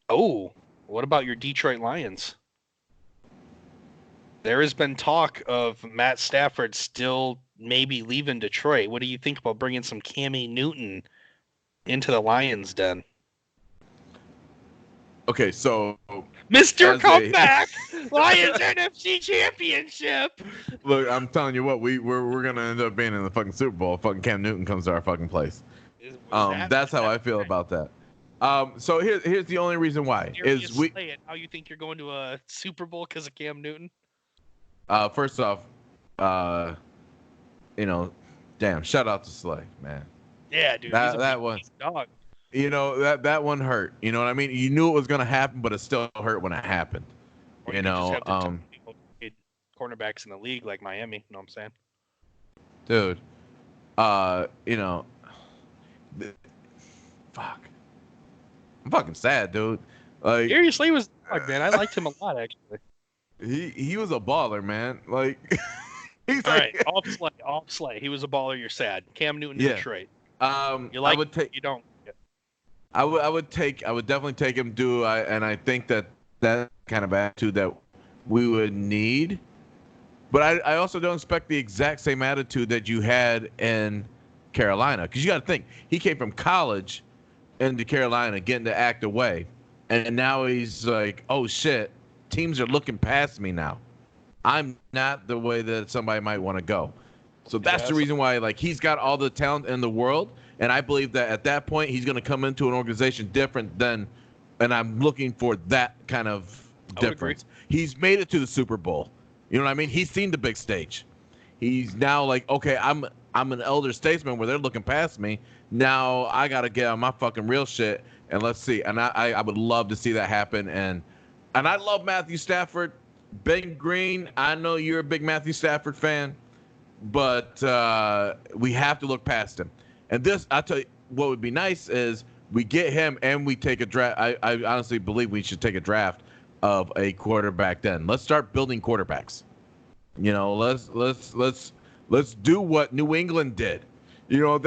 Oh, what about your Detroit Lions? There has been talk of Matt Stafford still maybe leaving Detroit. What do you think about bringing some Cammy Newton into the Lions' den? Okay, so Mr. Comeback, Lions NFC Championship. Look, I'm telling you what, we're gonna end up being in the fucking Super Bowl. Fucking Cam Newton comes to our fucking place. That's how I feel about that. So here's the only reason why is how you think you're going to a Super Bowl because of Cam Newton? First off, damn, shout out to Slay, man. Yeah, dude. That one. Dog. That one hurt. You know what I mean? You knew it was gonna happen, but it still hurt when it happened. Cornerbacks in the league like Miami. You know what I'm saying? Dude, fuck. I'm fucking sad, dude. Like, seriously, was man. I liked him a lot, actually. He was a baller, man. Like, he's all right. Off Slay. He was a baller. You're sad. Cam Newton, Detroit. You like? You don't. I would definitely take him. And I think that kind of attitude that we would need. But I also don't expect the exact same attitude that you had in Carolina, because you got to think he came from college into Carolina, getting to act away, and now he's like, oh shit, teams are looking past me now. I'm not the way that somebody might want to go. So that's Yeah, the reason why, like, he's got all the talent in the world, and I believe that at that point he's going to come into an organization different than, and I'm looking for that kind of I would agree. difference. He's made it to the Super Bowl. You know what I mean? He's seen the big stage. He's now like, okay, I'm an elder statesman where they're looking past me. Now I got to get on my fucking real shit, and let's see. And I would love to see that happen. And I love Matthew Stafford. Ben Green, I know you're a big Matthew Stafford fan, but we have to look past him. And this, I tell you, what would be nice is we get him and we take a draft. I honestly believe we should take a draft of a quarterback. Then let's start building quarterbacks. You know, let's do what New England did. You know,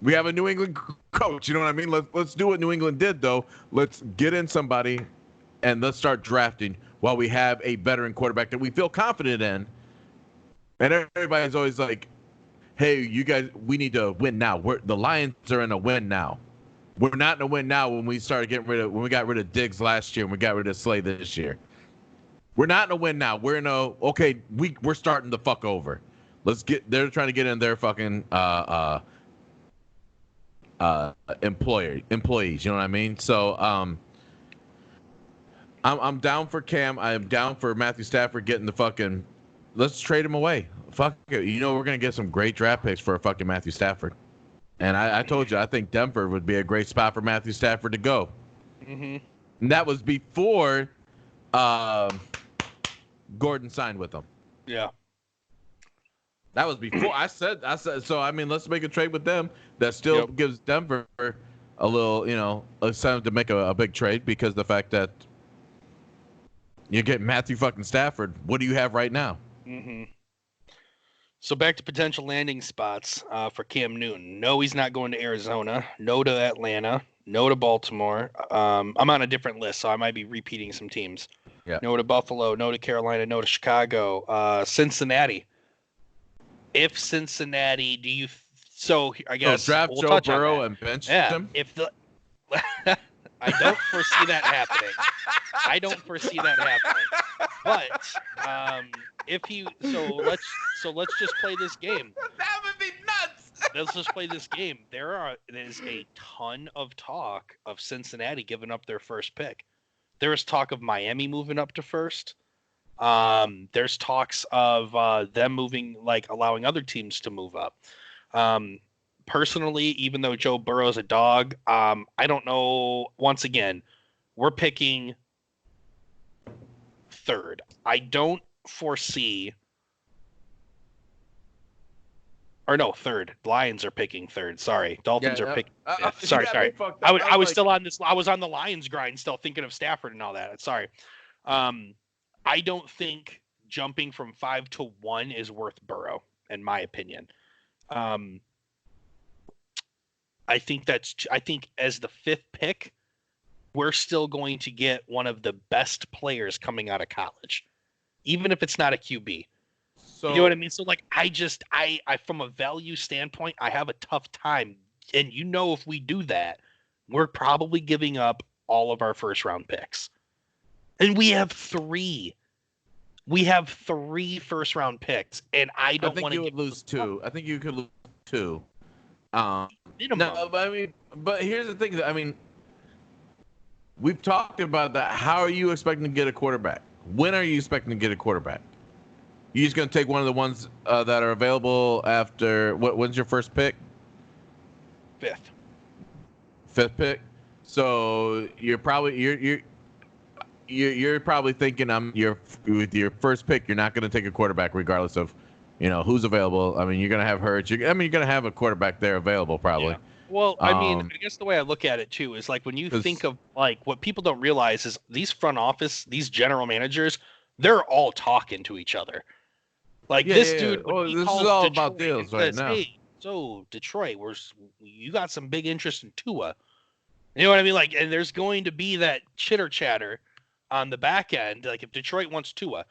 we have a New England coach. You know what I mean? Let's do what New England did, though. Let's get in somebody and let's start drafting while we have a veteran quarterback that we feel confident in. And everybody's always like, hey, you guys, we need to win now. The Lions are in a win now. We're not in a win now when we got rid of Diggs last year and we got rid of Slay this year. We're not in a win now. We're in we're starting the fuck over. They're trying to get in their fucking employees, you know what I mean? So I'm down for Cam. I'm down for Matthew Stafford getting the fucking. Let's trade him away. Fuck it. You know we're gonna get some great draft picks for a fucking Matthew Stafford. And I told you I think Denver would be a great spot for Matthew Stafford to go. Mm-hmm. And that was before Gordon signed with them. Yeah. That was before I said. So. I mean, let's make a trade with them. That still gives Denver a little, incentive to make a big trade because the fact that you get Matthew fucking Stafford. What do you have right now? Mm-hmm. So back to potential landing spots for Cam Newton. No, he's not going to Arizona. No to Atlanta. No to Baltimore. I'm on a different list, so I might be repeating some teams. Yeah. No to Buffalo. No to Carolina. No to Chicago. Cincinnati. If Cincinnati, do you? So I guess draft Joe Burrow and bench him. If the, I don't foresee that happening. But if you, let's just play this game. That would be nuts. Let's just play this game. There is a ton of talk of Cincinnati giving up their first pick. There is talk of Miami moving up to first. There's talks of them moving, like allowing other teams to move up. Personally, even though Joe Burrow's a dog, I don't know. Once again, we're picking third. I don't foresee. Or no, third. Lions are picking third. Sorry, Dolphins are picking fifth. Sorry. I was still on this. I was on the Lions grind, still thinking of Stafford and all that. Sorry. I don't think jumping from 5 to 1 is worth Burrow, in my opinion. I think as the fifth pick, we're still going to get one of the best players coming out of college, even if it's not a QB. So, you know what I mean? So like, I from a value standpoint, I have a tough time. And if we do that, we're probably giving up all of our first round picks. And we have 3. We have 3 first round picks, and I don't want to. I think you would lose 2. I think you could lose 2. Minimum. No, but here's the thing. I mean, we've talked about that. How are you expecting to get a quarterback? When are you expecting to get a quarterback? You just gonna take one of the ones that are available after when's your first pick? 5th. 5th pick. So you're probably you're probably thinking with your first pick, you're not gonna take a quarterback regardless of who's available. I mean, you're gonna have Hurts. You're gonna have a quarterback there available probably. Yeah. Well, I mean, I guess the way I look at it too is like when you think of like what people don't realize is these front office, these general managers, they're all talking to each other. Like this dude. Oh, this is all about deals right now. Hey, so Detroit, you got some big interest in Tua. You know what I mean? Like, and there's going to be that chitter chatter on the back end. Like if Detroit wants Tua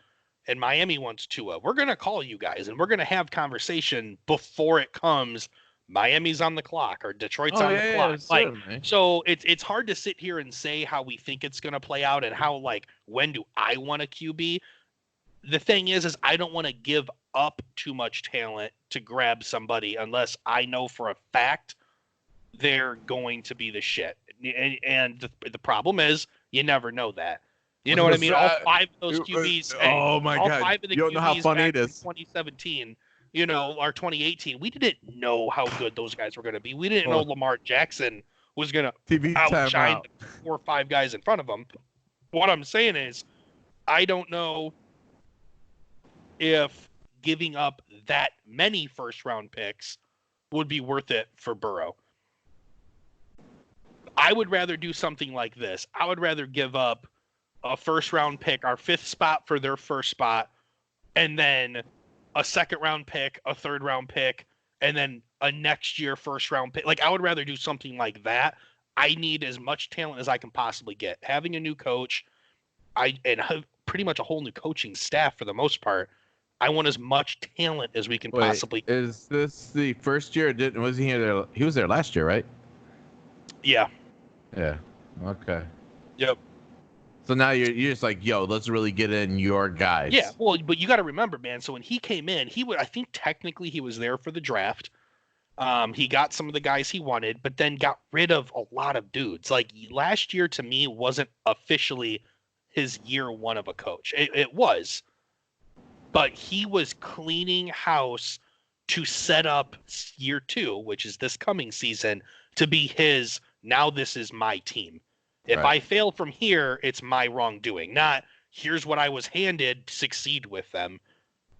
and Miami wants Tua, we're going to call you guys and we're going to have conversation before it comes. Miami's on the clock or Detroit's on the clock. Like, so it's hard to sit here and say how we think it's going to play out and how, like, when do I want a QB? the thing is I don't want to give up too much talent to grab somebody unless I know for a fact they're going to be the shit. And the problem is you never know that. You know what I mean? All five of those QBs. Oh my all God! five of the You don't know how QBs funny back it in is. 2017, or 2018, we didn't know how good those guys were going to be. We didn't know Lamar Jackson was going to TV outshine timeout. the 4 or 5 guys in front of him. What I'm saying is, I don't know if giving up that many first round picks would be worth it for Burrow. I would rather do something like this. I would rather give up a first round pick, our 5th spot for their first spot, and then a 2nd round pick, a 3rd round pick, and then a next year first round pick. Like, I would rather do something like that. I need as much talent as I can possibly get. Having a new coach, and pretty much a whole new coaching staff for the most part. I want as much talent as we can possibly. Is this the first year? Was he there? He was there last year, right? Yeah. Yeah. Okay. Yep. So now you're just like, yo, let's really get in your guys. Yeah. Well, but you got to remember, man. So when he came in, I think technically he was there for the draft. He got some of the guys he wanted, but then got rid of a lot of dudes. Like, last year to me wasn't officially his year 1 of a coach. It was, but he was cleaning house to set up year 2, which is this coming season, to be his. Now this is my team. If I fail from here, it's my wrongdoing. Not here's what I was handed, succeed with them.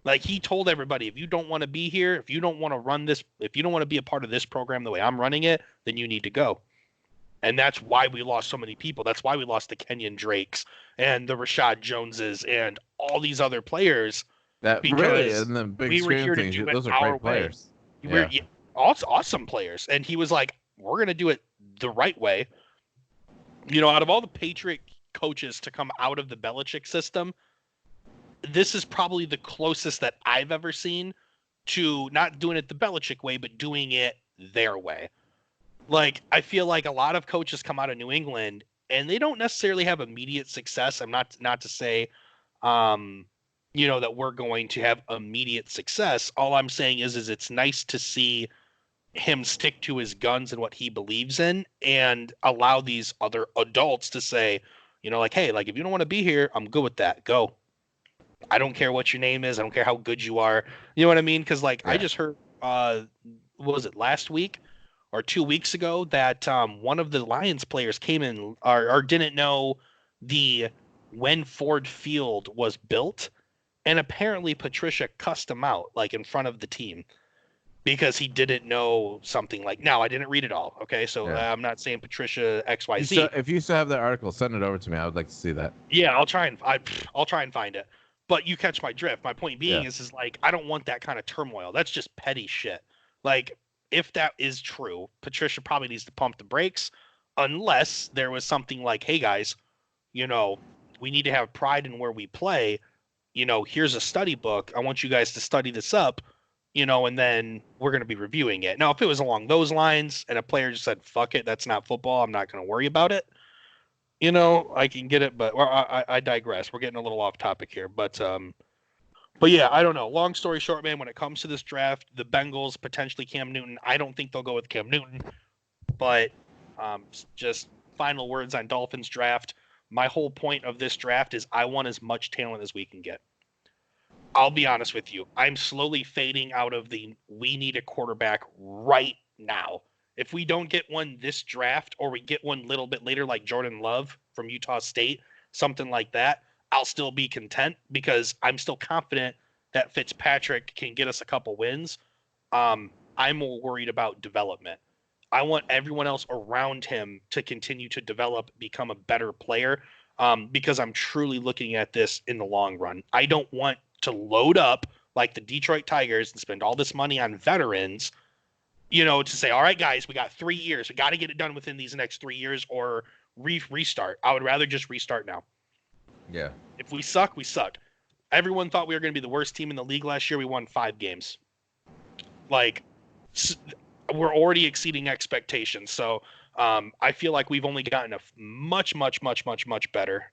Like, he told everybody, if you don't want to be here, if you don't want to run this, if you don't want to be a part of this program the way I'm running it, then you need to go. And that's why we lost so many people. That's why we lost the Kenyon Drakes and the Rashad Joneses and all these other players. That really, in the big screen things, those are great players. We're awesome players. And he was like, we're going to do it the right way. Out of all the Patriot coaches to come out of the Belichick system, this is probably the closest that I've ever seen to not doing it the Belichick way, but doing it their way. Like, I feel like a lot of coaches come out of New England and they don't necessarily have immediate success. I'm not to say, that we're going to have immediate success. All I'm saying is it's nice to see him stick to his guns and what he believes in and allow these other adults to say, like, hey, like, if you don't want to be here, I'm good with that. Go. I don't care what your name is. I don't care how good you are. You know what I mean? Because, like, I just heard, what was it, last week or 2 weeks ago, that one of the Lions players came in or didn't know when Ford Field was built, and apparently Patricia cussed him out, like, in front of the team, because he didn't know something. Like, now, I didn't read it all, okay? So I'm not saying Patricia XYZ. If you still have that article, send it over to me. I would like to see that. Yeah, I'll try and find it. But you catch my drift. My point being is like, I don't want that kind of turmoil. That's just petty shit. Like, if that is true, Patricia probably needs to pump the brakes, unless there was something like, hey guys, we need to have pride in where we play. Here's a study book. I want you guys to study this up, and then we're going to be reviewing it. Now, if it was along those lines and a player just said, fuck it, that's not football, I'm not going to worry about it, I can get it, but I digress. We're getting a little off topic here, but yeah, I don't know. Long story short, man, when it comes to this draft, the Bengals, potentially Cam Newton. I don't think they'll go with Cam Newton, but just final words on Dolphins draft. My whole point of this draft is I want as much talent as we can get. I'll be honest with you. I'm slowly fading out of we need a quarterback right now. If we don't get one this draft, or we get one a little bit later, like Jordan Love from Utah State, something like that, I'll still be content, because I'm still confident that Fitzpatrick can get us a couple wins. I'm more worried about development. I want everyone else around him to continue to develop, become a better player, because I'm truly looking at this in the long run. I don't want to load up like the Detroit Tigers and spend all this money on veterans, to say, all right, guys, we got 3 years. We got to get it done within these next 3 years, or restart. I would rather just restart now. Yeah. If we suck, we suck. Everyone thought we were going to be the worst team in the league last year. We won 5 games. Like, we're already exceeding expectations. So I feel like we've only gotten a much better.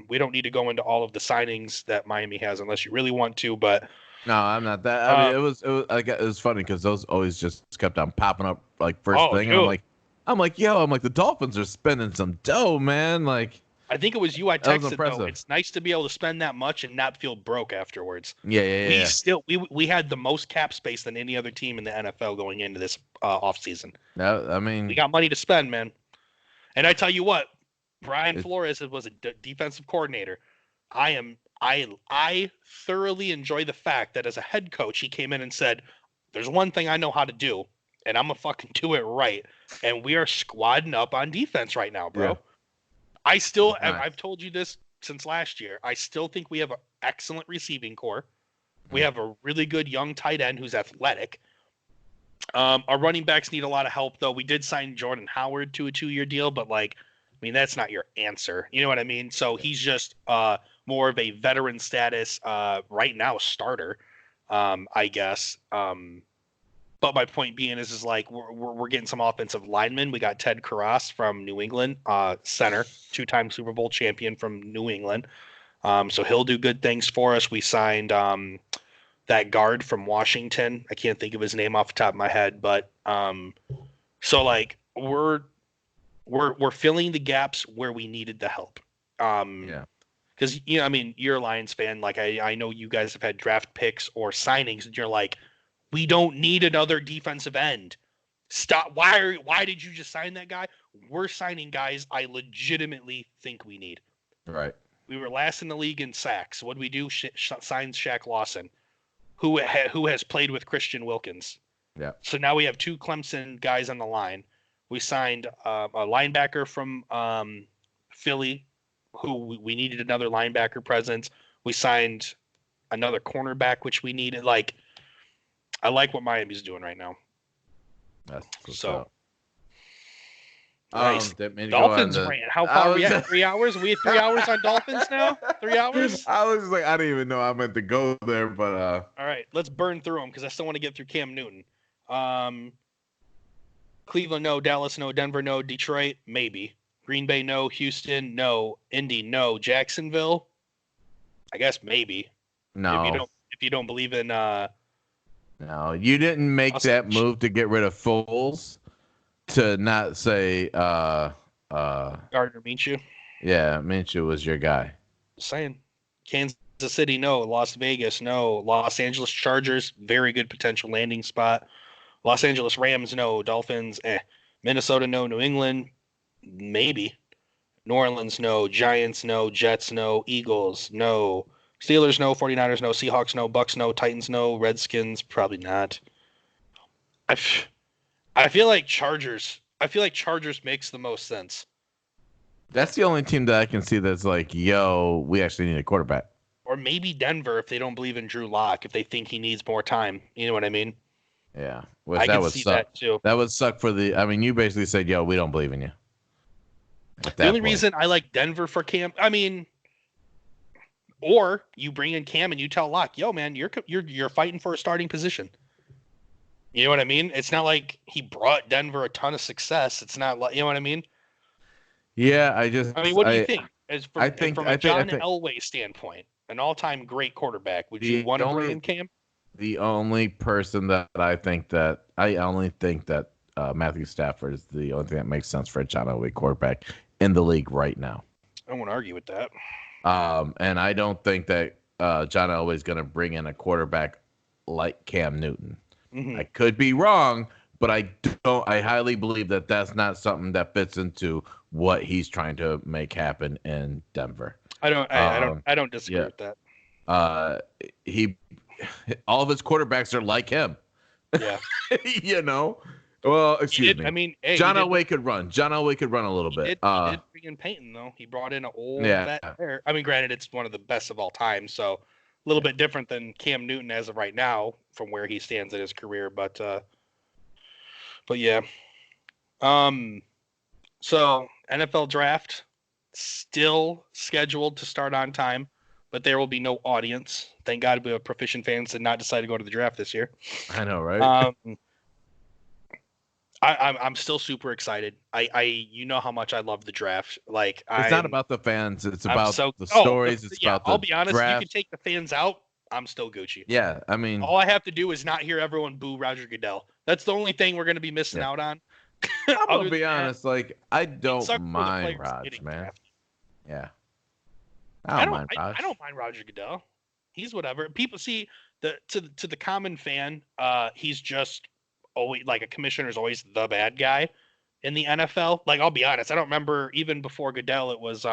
We don't need to go into all of the signings that Miami has unless you really want to, but No, I'm not that. I mean, it was funny because those always just kept on popping up like first thing, and dude, I'm like the Dolphins are spending some dough, man. Like I think it was you I that was texted though. impressive. It's nice to be able to spend that much and not feel broke afterwards. Yeah, yeah, We yeah. still we had the most cap space than any other team in the NFL going into this offseason. No, I We mean, got money to spend, man. And I tell you what, Brian it, Flores was a defensive coordinator. I thoroughly enjoy the fact that as a head coach, he came in and said, "There's one thing I know how to do, and I'm gonna fucking do it right." And we are squadding up on defense right now, yeah, bro. I've nice. told you this since last year. I still think we have an excellent receiving core. We Yeah. have a really good young tight end who's athletic. Our running backs need a lot of help, though. We did sign Jordan Howard to a 2-year deal, but like, I mean, that's not your answer. You know what I mean? So he's just more of a veteran status right now starter, I guess. But my point being is like we're getting some offensive linemen. We got Ted Karras from New England, center, 2-time Super Bowl champion from New England. So he'll do good things for us. We signed that guard from Washington. I can't think of his name off the top of my head, but so like we're filling the gaps where we needed the help. Yeah. Because I mean, you're a Lions fan. Like I know you guys have had draft picks or signings, and you're like, we don't need another defensive end. Stop. Why did you just sign that guy? We're signing guys I legitimately think we need. Right. We were last in the league in sacks. What did we do? Signed Shaq Lawson, who has played with Christian Wilkins. Yeah. So now we have 2 Clemson guys on the line. We signed a linebacker from Philly, who we needed another linebacker presence. We signed another cornerback, which we needed. Like, I like what Miami's doing right now. That's what's So, up. nice. Didn't mean to go on Dolphins the. ran. How I far are we was, at? 3 hours? We at 3 hours on Dolphins now? 3 hours? I was like, I didn't even know I meant to go there, but All right, let's burn through them because I still want to get through Cam Newton. Cleveland, no. Dallas, no. Denver, no. Detroit, maybe. Green Bay, no. Houston, no. Indy, no. Jacksonville, I guess maybe. no, If you don't believe in no, you didn't make that move to get rid of Foles to not say Gardner Minshew. yeah, Minshew was your guy. Just saying. Kansas City, no. Las Vegas, no. Los Angeles Chargers, very good potential landing spot. Los Angeles Rams, no. Dolphins, eh. Minnesota, no. New England, maybe. New Orleans, no. Giants, no. Jets, no. Eagles, no. Steelers, no. 49ers, no. Seahawks, no. Bucks, no. Titans, no. Redskins, probably not. I feel like Chargers. I feel like Chargers makes the most sense. That's the only team that I can see that's like, yo, we actually need a quarterback. Or maybe Denver if they don't believe in Drew Lock, if they think he needs more time. You know what I mean? Yeah, which I that can would see suck. that too. That would suck for the. I mean, you basically said, yo, we don't believe in you. The only reason I like Denver for Cam, I mean, or you bring in Cam and you tell Locke, yo, man, you're fighting for a starting position. You know what I mean? It's not like he brought Denver a ton of success. It's not like, you know what I mean? Yeah, I mean, what do you think? From a John I think Elway standpoint, an all-time great quarterback, would you the want to bring only in Cam? the only person that I only think that Matthew Stafford is the only thing that makes sense for a John Elway quarterback in the league right now. I won't argue with that. And I don't think that John Elway is going to bring in a quarterback like Cam Newton. Mm-hmm. I could be wrong, but I don't. I highly believe that that's not something that fits into what he's trying to make happen in Denver. I don't disagree with that. All of his quarterbacks are like him. Yeah. You know. Well, excuse me. I mean, hey, John Elway could run. John Elway could run a little bit. He did bring in Peyton though. He brought in an old vet there. I mean, granted, it's one of the best of all time, so a little bit different than Cam Newton as of right now from where he stands in his career. But yeah. So NFL draft still scheduled to start on time, but there will be no audience. Thank God we have proficient fans did not decide to go to the draft this year. I know, right? I'm still super excited. You know how much I love the draft. Like It's not about the fans. It's I'm about so the stories. It's about I'll the be honest. You can draft. take the fans out. I'm still Gucci. Yeah, I mean, All I have to do is not hear everyone boo Roger Goodell. That's the only thing we're going to be missing yeah. out on. I'm gonna Other than be that, honest. Like, I it don't sucks for the mind players Raj, getting man. drafted. Yeah, I don't mind I Raj. don't mind Roger Goodell. He's whatever. People see to the common fan, he's just always like a commissioner's always the bad guy in the NFL. Like I'll be honest, I don't remember even before Goodell. It was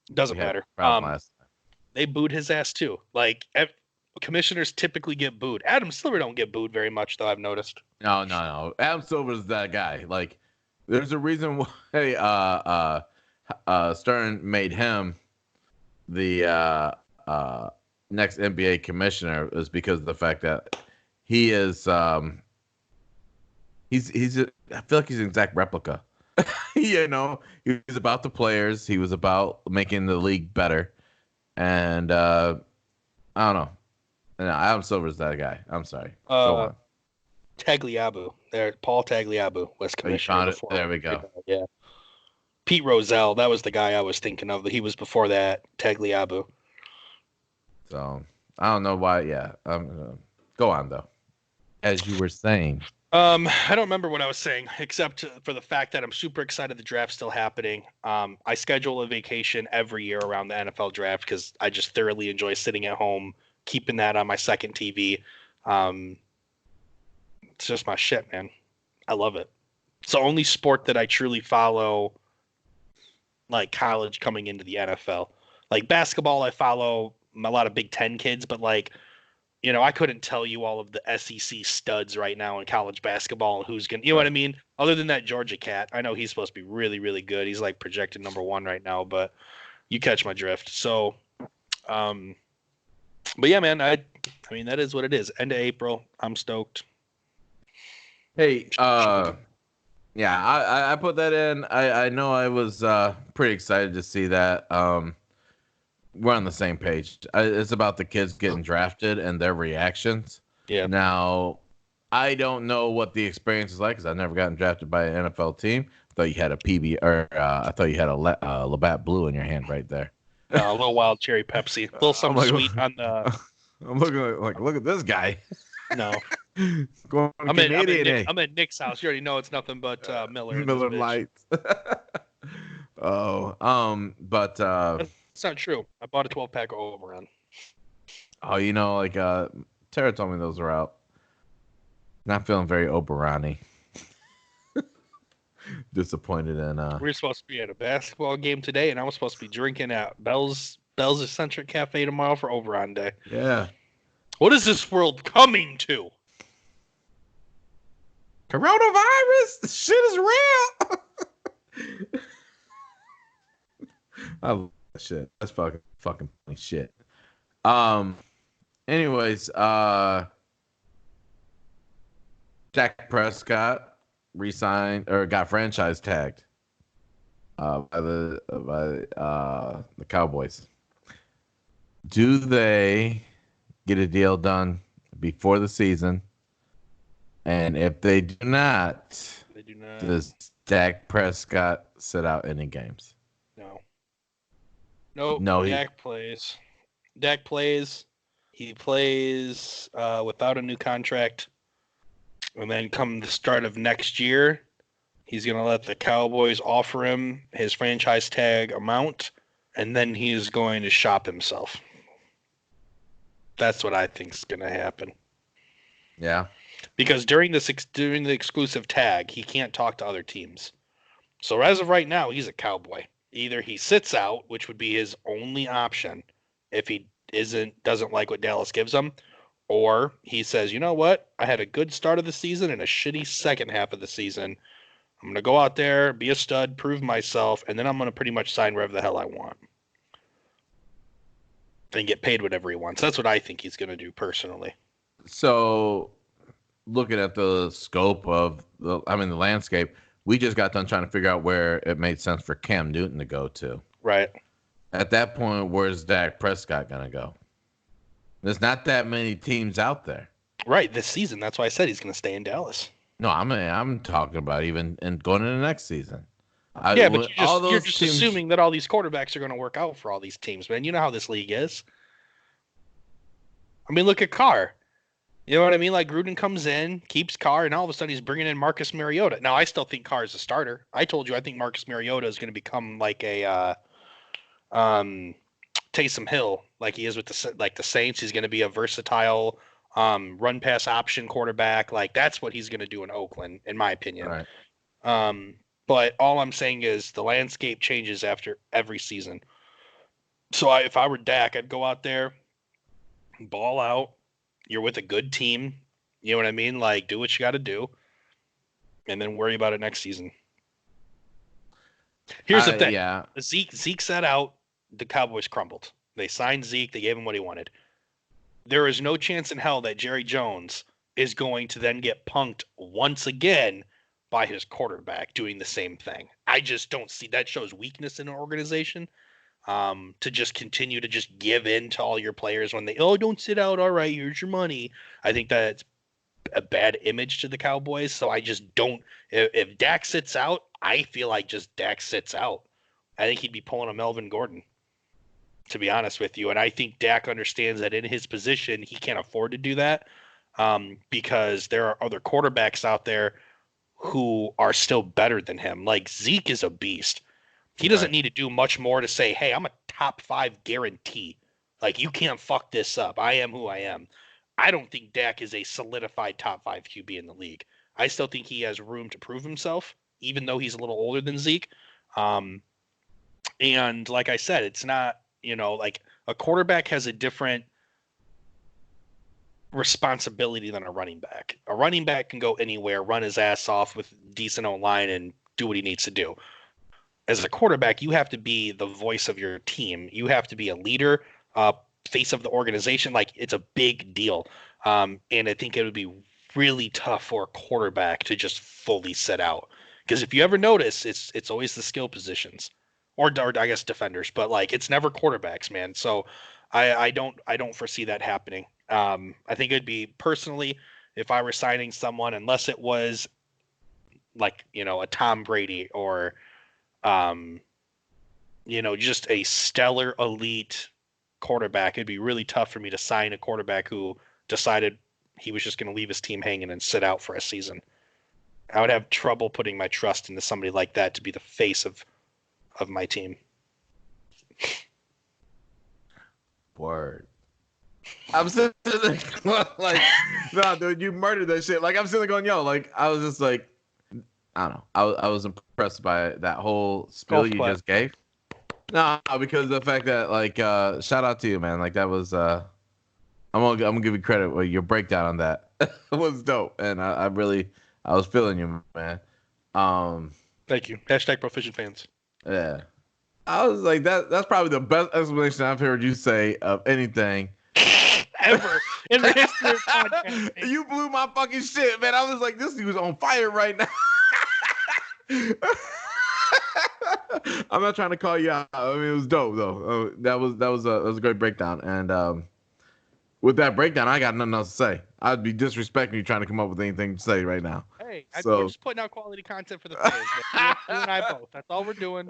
We doesn't had a matter. problem last time. They booed his ass too. Like commissioners typically get booed. Adam Silver don't get booed very much though. I've noticed. No. Adam Silver's that guy. Like, there's a reason why Stern made him the next NBA commissioner is because of the fact that he is I feel like he's an exact replica. You know, he was about the players. He was about making the league better. And I don't know. No, Adam Silver's that guy. I'm sorry. Go on. Tagliabue. There, Paul Tagliabue was Oh, you commissioner found it. before. There we go. Yeah. Pete Rozelle, that was the guy I was thinking of. He was before that, Tagliabue. So I don't know why. Yeah. Go on though. As you were saying. I don't remember what I was saying, except for the fact that I'm super excited the draft's still happening. I schedule a vacation every year around the NFL draft because I just thoroughly enjoy sitting at home, keeping that on my second TV. It's just my shit, man. I love it. It's the only sport that I truly follow, like college coming into the NFL. Like basketball, I follow a lot of Big Ten kids, but like I couldn't tell you all of the SEC studs right now in college basketball and who's gonna, you know what I mean? Other than that Georgia cat, I know he's supposed to be really, really good. He's like projected #1 right now, but you catch my drift. So, but yeah, man, I mean that is what it is. End of April, I'm stoked. Hey, yeah, I put that in. I know I was pretty excited to see that. We're on the same page. It's about the kids getting drafted and their reactions. Yeah. Now, I don't know what the experience is like because I've never gotten drafted by an NFL team. I thought you had a PB or I thought you had a Labatt Blue in your hand right there. A little wild cherry Pepsi, a little something sweet on the. I'm looking like look at this guy. No. I'm at Nick's house. You already know it's nothing but Miller. Miller Lights. But it's not true. I bought a 12-pack of Oberon. Oh, like Tara told me those were out. Not feeling very Oberon-y. Disappointed in We were supposed to be at a basketball game today, and I was supposed to be drinking at Bell's Eccentric Cafe tomorrow for Oberon Day. Yeah. What is this world coming to? Coronavirus? This shit is real. I love that shit. That's fucking funny shit. Anyways, Dak Prescott re-signed or got franchise tagged by the Cowboys. Do they get a deal done before the season? And if they do not, does Dak Prescott sit out any games? No. Nope. No. Dak plays. Dak plays. He plays without a new contract. And then come the start of next year, he's going to let the Cowboys offer him his franchise tag amount, and then he is going to shop himself. That's what I think is going to happen. Yeah. Because during the exclusive tag, he can't talk to other teams. So as of right now, he's a Cowboy. Either he sits out, which would be his only option if he doesn't like what Dallas gives him, or he says, you know what? I had a good start of the season and a shitty second half of the season. I'm going to go out there, be a stud, prove myself, and then I'm going to pretty much sign wherever the hell I want. And get paid whatever he wants. That's what I think he's going to do personally. So, looking at the scope of the landscape, we just got done trying to figure out where it made sense for Cam Newton to go to. Right. At that point, where's Dak Prescott going to go? There's not that many teams out there. Right, this season. That's why I said he's going to stay in Dallas. No, I'm talking about even and going into the next season. Yeah, but All you're those just teams. assuming that all these quarterbacks are going to work out for all these teams, man. You know how this league is. I mean, look at Carr. You know what I mean? Like Gruden comes in, keeps Carr, and all of a sudden he's bringing in Marcus Mariota. Now I still think Carr is a starter. I told you I think Marcus Mariota is going to become like a um, Taysom Hill, like he is with the Saints. He's going to be a versatile run pass option quarterback. Like that's what he's going to do in Oakland, in my opinion. Right. Um, but all I'm saying is the landscape changes after every season. So if I were Dak, I'd go out there, ball out. You're with a good team. You know what I mean? Like do what you got to do, and then worry about it next season. Here's the thing: Yeah. Zeke sat out. The Cowboys crumbled. They signed Zeke. They gave him what he wanted. There is no chance in hell that Jerry Jones is going to then get punked once again by his quarterback doing the same thing. I just don't see that. Shows weakness in an organization. To just continue to just give in to all your players when they don't sit out. All right, here's your money. I think that's a bad image to the Cowboys. So I just don't. If Dak sits out, I feel like just Dak sits out. I think he'd be pulling a Melvin Gordon, to be honest with you. And I think Dak understands that in his position, he can't afford to do that because there are other quarterbacks out there who are still better than him. Like Zeke is a beast. He doesn't need to do much more to say, hey, I'm a top 5 guarantee. Like, you can't fuck this up. I am who I am. I don't think Dak is a solidified top 5 QB in the league. I still think he has room to prove himself, even though he's a little older than Zeke. And like I said, it's not, like a quarterback has a different responsibility than a running back. A running back can go anywhere, run his ass off with decent O-line and do what he needs to do. As a quarterback, you have to be the voice of your team. You have to be a leader, face of the organization. Like it's a big deal. And I think it would be really tough for a quarterback to just fully sit out. Because if you ever notice, it's always the skill positions, or I guess defenders, but like it's never quarterbacks, man. So I don't foresee that happening. I think it'd be personally if I were signing someone, unless it was like a Tom Brady or just a stellar elite quarterback. It'd be really tough for me to sign a quarterback who decided he was just going to leave his team hanging and sit out for a season. I would have trouble putting my trust into somebody like that to be the face of my team. Word. I'm sitting there like, no, dude, you murdered that shit. Like I'm sitting there going, yo, like I was just like, I don't know. I was impressed by that whole spiel you just gave. No, because the fact that like shout out to you, man. Like that was I'm gonna give you credit with your breakdown on that. Was dope. And I was feeling you, man. Thank you. Hashtag Proficient Fans. Yeah. I was like that's probably the best explanation I've heard you say of anything. Ever in the history of podcasting. You blew my fucking shit, man. I was like, this dude's on fire right now. I'm not trying to call you out. I mean, it was dope though. That was a great breakdown. And with that breakdown, I got nothing else to say. I'd be disrespecting you trying to come up with anything to say right now. Hey, we're just putting out quality content for the fans. You and I both. That's all we're doing.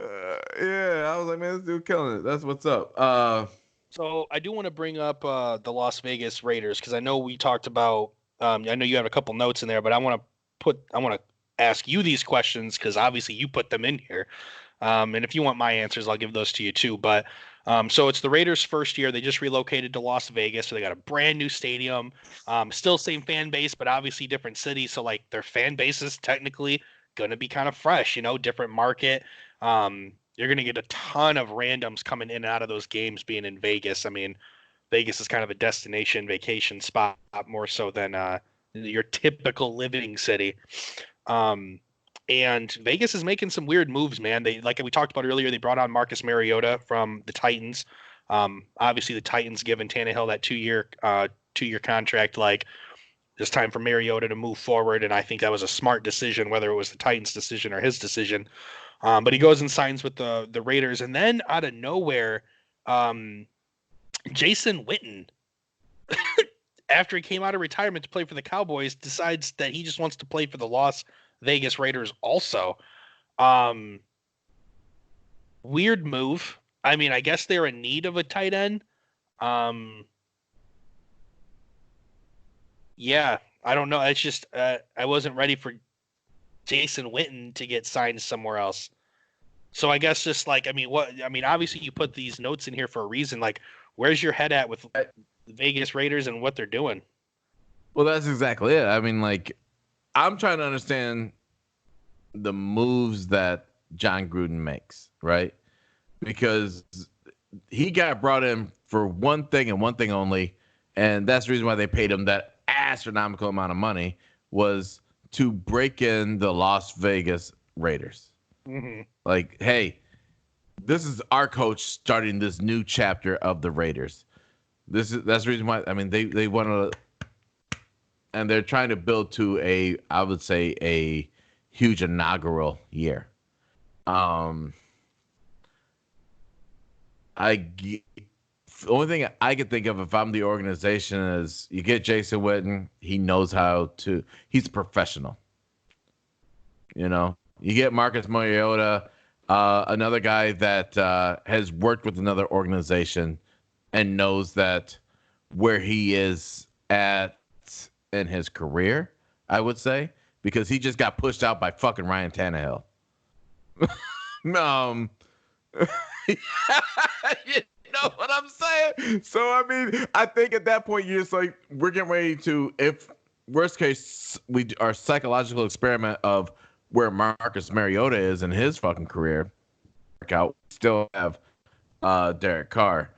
Yeah, I was like, man, this dude killing it. That's what's up. So I do want to bring up the Las Vegas Raiders because I know we talked about. I know you have a couple notes in there, but I want to ask you these questions because obviously you put them in here. And if you want my answers, I'll give those to you too. But so it's the Raiders' first year. They just relocated to Las Vegas, so they got a brand new stadium. Still same fan base, but obviously different city. So like their fan base is technically gonna be kind of fresh, different market. You're gonna get a ton of randoms coming in and out of those games being in Vegas. I mean, Vegas is kind of a destination vacation spot more so than your typical living city. And Vegas is making some weird moves, man. They, like we talked about earlier, they brought on Marcus Mariota from the Titans. Obviously, the Titans given Tannehill that two-year contract. Like, it's time for Mariota to move forward, and I think that was a smart decision, whether it was the Titans' decision or his decision. But he goes and signs with the Raiders, and then out of nowhere, Jason Witten after he came out of retirement to play for the Cowboys, decides that he just wants to play for the Las Vegas Raiders also. Weird move. I mean, I guess they're in need of a tight end. Yeah, I don't know. It's just I wasn't ready for Jason Witten to get signed somewhere else. So I guess just like, obviously you put these notes in here for a reason. Like, where's your head at with the Vegas Raiders and what they're doing? Well, that's exactly it. I mean, like, I'm trying to understand the moves that John Gruden makes, right? Because he got brought in for one thing and one thing only, and that's the reason why they paid him that astronomical amount of money, was to break in the Las Vegas Raiders. Mm-hmm. Like, hey, this is our coach starting this new chapter of the Raiders. That's the reason why. I mean, they want to, and they're trying to build to I would say a huge inaugural year. The only thing I could think of if I'm the organization is you get Jason Witten. He knows how to. He's a professional. You know, you get Marcus Mariota, another guy that has worked with another organization and knows that where he is at in his career, I would say, because he just got pushed out by fucking Ryan Tannehill. You know what I'm saying? So, I mean, I think at that point, you're just like, we're getting ready to, if worst case, our psychological experiment of where Marcus Mariota is in his fucking career, work out, still have Derek Carr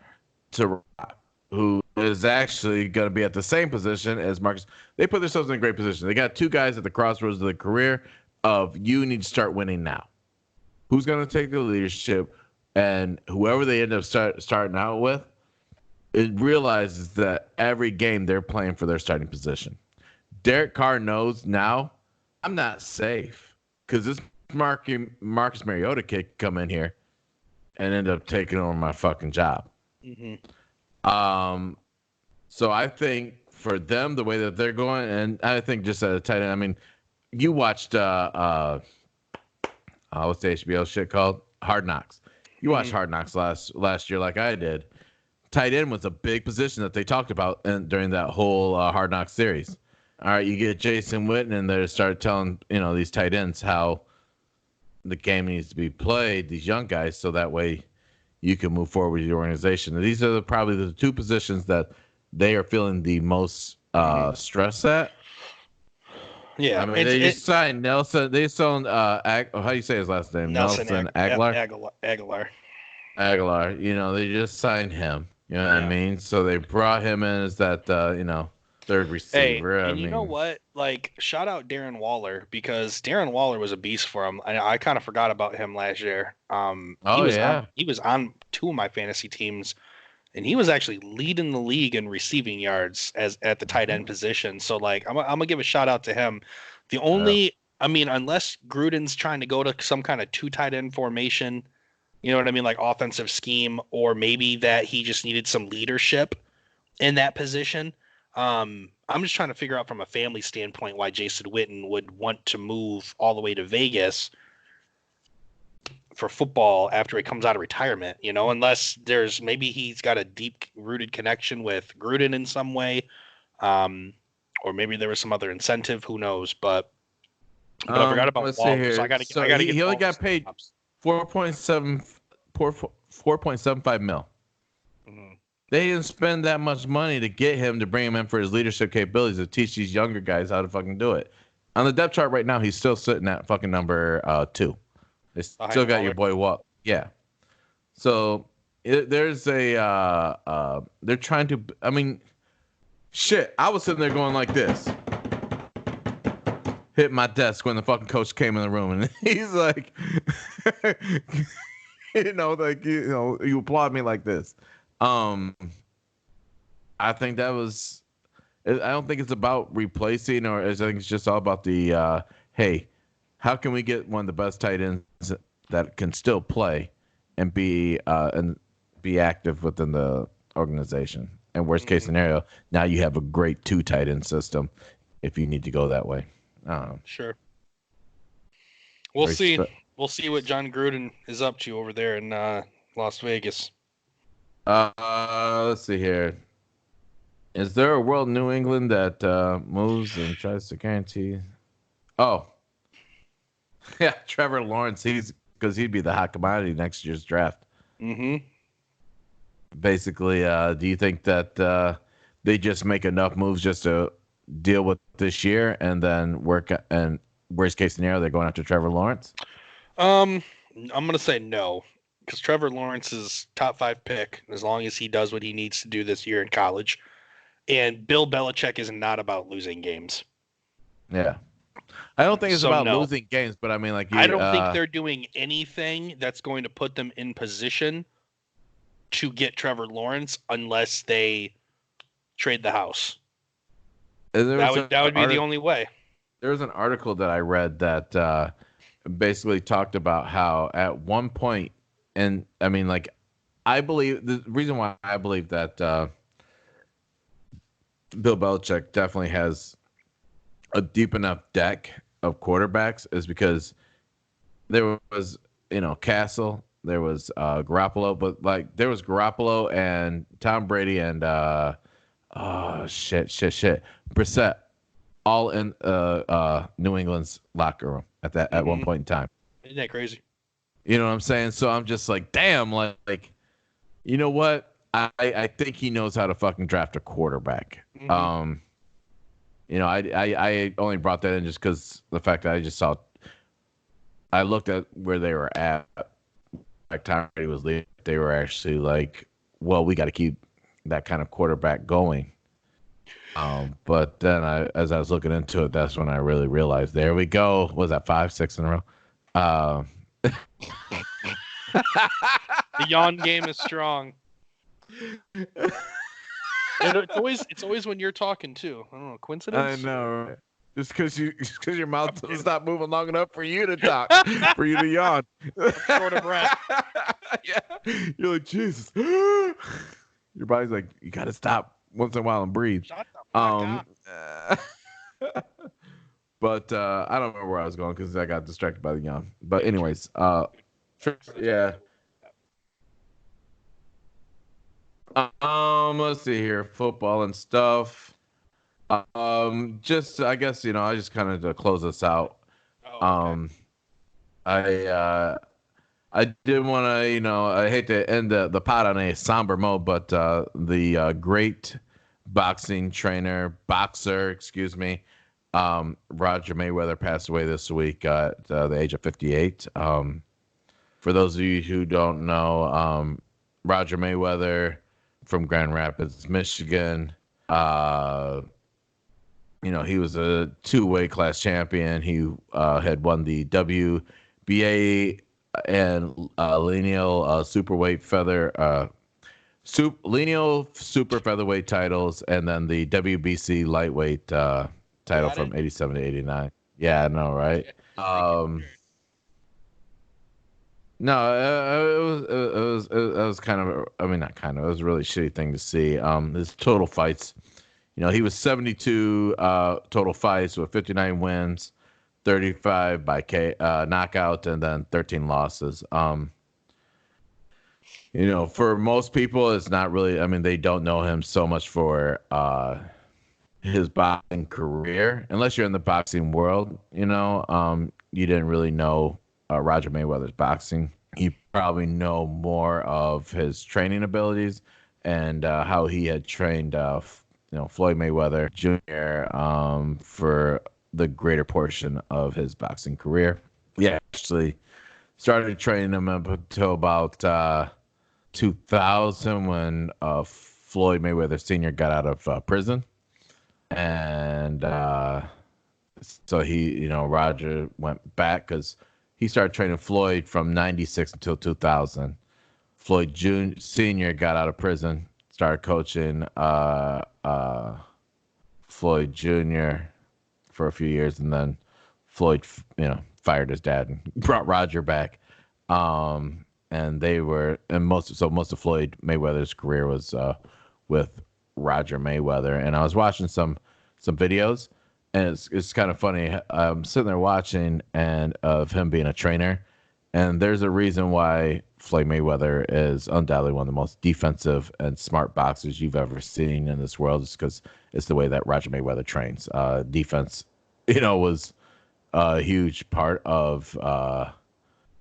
who is actually going to be at the same position as Marcus. They put themselves in a great position. They got two guys at the crossroads of their career of you need to start winning now. Who's going to take the leadership? And whoever they end up starting out with, it realizes that every game they're playing for their starting position. Derek Carr knows now, I'm not safe because this Marcus Mariota kid could come in here and end up taking over my fucking job. Mm-hmm. So I think for them, the way that they're going, and I think just at a tight end, I mean, you watched what's the HBO shit called? Hard Knocks. You watched Hard Knocks last year like I did. Tight end was a big position that they talked about during that whole Hard Knocks series. All right, you get Jason Witten in there to start telling these tight ends how the game needs to be played, these young guys, so that way you can move forward with your organization. And these are probably the two positions that they are feeling the most stress at. Yeah, I mean, they just signed Nelson. They signed how do you say his last name? Nelson Aguilar. Aguilar. They just signed him. You know what I mean? So they brought him in as that third receiver. Hey, and you know what? Like, shout out Darren Waller, because Darren Waller was a beast for him. I kind of forgot about him last year. He was on two of my fantasy teams, and he was actually leading the league in receiving yards at the tight end position. So, like, I'm gonna give a shout out to him. The only, unless Gruden's trying to go to some kind of two tight end formation, you know what I mean, like offensive scheme, or maybe that he just needed some leadership in that position. I'm just trying to figure out from a family standpoint why Jason Witten would want to move all the way to Vegas for football after he comes out of retirement, unless maybe he's got a deep rooted connection with Gruden in some way. Or maybe there was some other incentive, who knows, but I forgot about Waller, so I got to he only got paid $4.75 million. Mm-hmm. They didn't spend that much money to get him to bring him in for his leadership capabilities to teach these younger guys how to fucking do it. On the depth chart right now, he's still sitting at fucking number 2. They still got your boy Walt. Yeah. So there's they're trying to, shit. I was sitting there going like this. Hit my desk when the fucking coach came in the room, and he's like, you applaud me like this. I think that was. I don't think it's about replacing, or I think it's just all about the hey, how can we get one of the best tight ends that can still play and be active within the organization? And worst case scenario, now you have a great 2 tight end system if you need to go that way. Sure. We'll see. We'll see what John Gruden is up to over there in Las Vegas. Let's see here. Is there a world New England that moves and tries to guarantee? Oh, yeah, Trevor Lawrence. Because he'd be the hot commodity next year's draft. Mm-hmm. Basically, do you think that they just make enough moves just to deal with this year and then work? And worst case scenario, they're going after Trevor Lawrence? I'm gonna say no, because Trevor Lawrence is top 5 pick as long as he does what he needs to do this year in college. And Bill Belichick is not about losing games. Yeah. I don't think it's about losing games, but I mean, like, I don't think they're doing anything that's going to put them in position to get Trevor Lawrence unless they trade the house. That would be the only way. There was an article that I read that basically talked about how at one point, and I mean, like, I believe the reason why I believe that Bill Belichick definitely has a deep enough deck of quarterbacks is because there was, Castle, there was Garoppolo, but like there was Garoppolo and Tom Brady and Brissett all in New England's locker room at one point in time. Isn't that crazy? You know what I'm saying? So I'm just like, damn, like you know what? I think he knows how to fucking draft a quarterback. Mm-hmm. I only brought that in just because the fact that I looked at where they were at. Like Tom Brady was leaving, they were actually like, well, we got to keep that kind of quarterback going. But then as I was looking into it, that's when I really realized, there we go. Was that 5, 6 in a row? The yawn game is strong. And it's always when you're talking too. I don't know, coincidence? I know. Right? Just because your mouth doesn't stop moving long enough for you to talk, for you to yawn. I'm short of breath. Yeah. You're like, Jesus. Your body's like, you got to stop once in a while and breathe. Shut the fuck up. But I don't remember where I was going because I got distracted by the yawn. But anyways, yeah. Let's see here, football and stuff. Just I guess I just kind of to close this out. Oh, okay. I did want to I hate to end the pod on a somber mode, but the great boxer, Roger Mayweather passed away this week at the age of 58. For those of you who don't know, Roger Mayweather from Grand Rapids, Michigan. He was a 2-weight class champion. He had won the WBA and lineal lineal super featherweight titles, and then the WBC lightweight title from 87 to 89. Yeah, I know, right? No, it was kind of, I mean, not kind of, it was a really shitty thing to see. His total fights, he was 72 total fights with 59 wins, 35 by knockout, and then 13 losses. For most people, it's not really, I mean, they don't know him so much for his boxing career, unless you're in the boxing world, you didn't really know Roger Mayweather's boxing. You probably know more of his training abilities and how he had trained, Floyd Mayweather Jr. For the greater portion of his boxing career. Yeah, actually started training him up until about 2000 when Floyd Mayweather Sr. got out of prison, and so Roger went back because he started training Floyd from 96 until 2000. Floyd Sr. got out of prison, started coaching Floyd Jr. for a few years, and then Floyd, fired his dad and brought Roger back. And most of Floyd Mayweather's career was with Roger Mayweather, and I was watching some videos, and it's kind of funny. I'm sitting there watching and of him being a trainer, and there's a reason why Floyd Mayweather is undoubtedly one of the most defensive and smart boxers you've ever seen in this world. Is because it's the way that Roger Mayweather trains. Defense, was a huge part of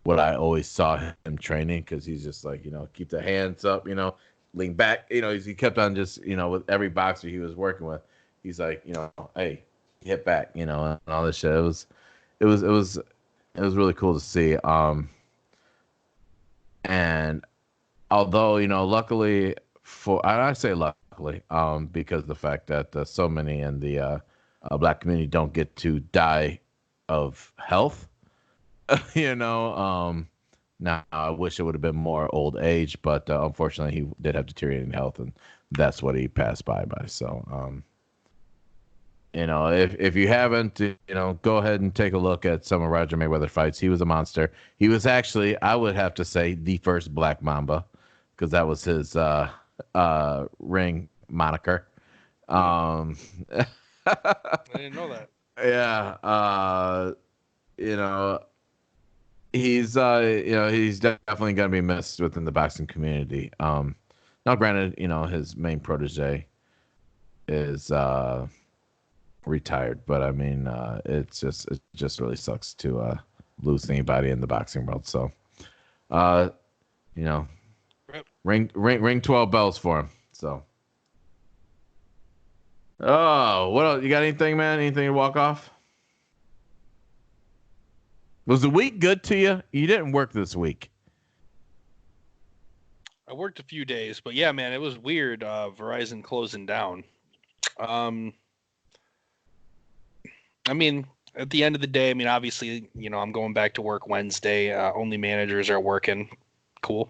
what I always saw him training, because he's just like, keep the hands up, lean back. He kept on just, with every boxer he was working with, he's like, hey, hit back, and all this shit. It was really cool to see. And although, luckily I say luckily, because of the fact that so many in the black community don't get to die of health. Now I wish it would have been more old age, but unfortunately he did have deteriorating health, and that's what he passed by. So, if you haven't, go ahead and take a look at some of Roger Mayweather fights. He was a monster. He was actually, I would have to say, the first Black Mamba, because that was his ring moniker. I didn't know that. Yeah. He's he's definitely gonna be missed within the boxing community. Now granted, his main protege is retired, but I mean, it just really sucks to lose anybody in the boxing world. So, ring 12 bells for him. So, what else? You got anything, man? Anything to walk off? Was the week good to you? You didn't work this week. I worked a few days, but yeah, man, it was weird. Verizon closing down. I mean, at the end of the day, I mean, obviously, I'm going back to work Wednesday. Only managers are working. Cool.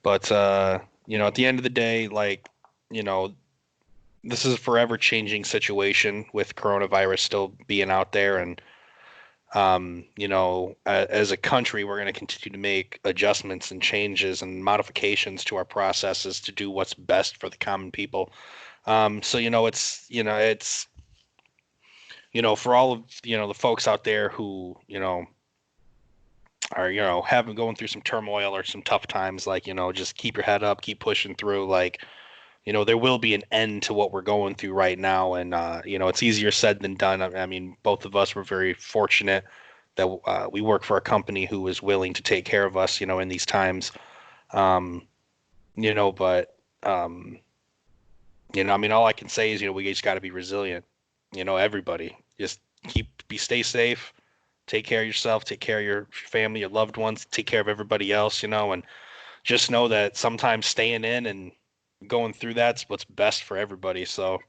But, at the end of the day, like, this is a forever changing situation with coronavirus still being out there. And, as a country, we're going to continue to make adjustments and changes and modifications to our processes to do what's best for the common people. So, it's for all of, the folks out there who, are, having going through some turmoil or some tough times, like, just keep your head up, keep pushing through. Like, there will be an end to what we're going through right now. And, it's easier said than done. I mean, both of us were very fortunate that we work for a company who is willing to take care of us, in these times. But, I mean, all I can say is, we just got to be resilient, everybody just stay safe, take care of yourself, take care of your family, your loved ones, take care of everybody else, and just know that sometimes staying in and going through that's what's best for everybody. So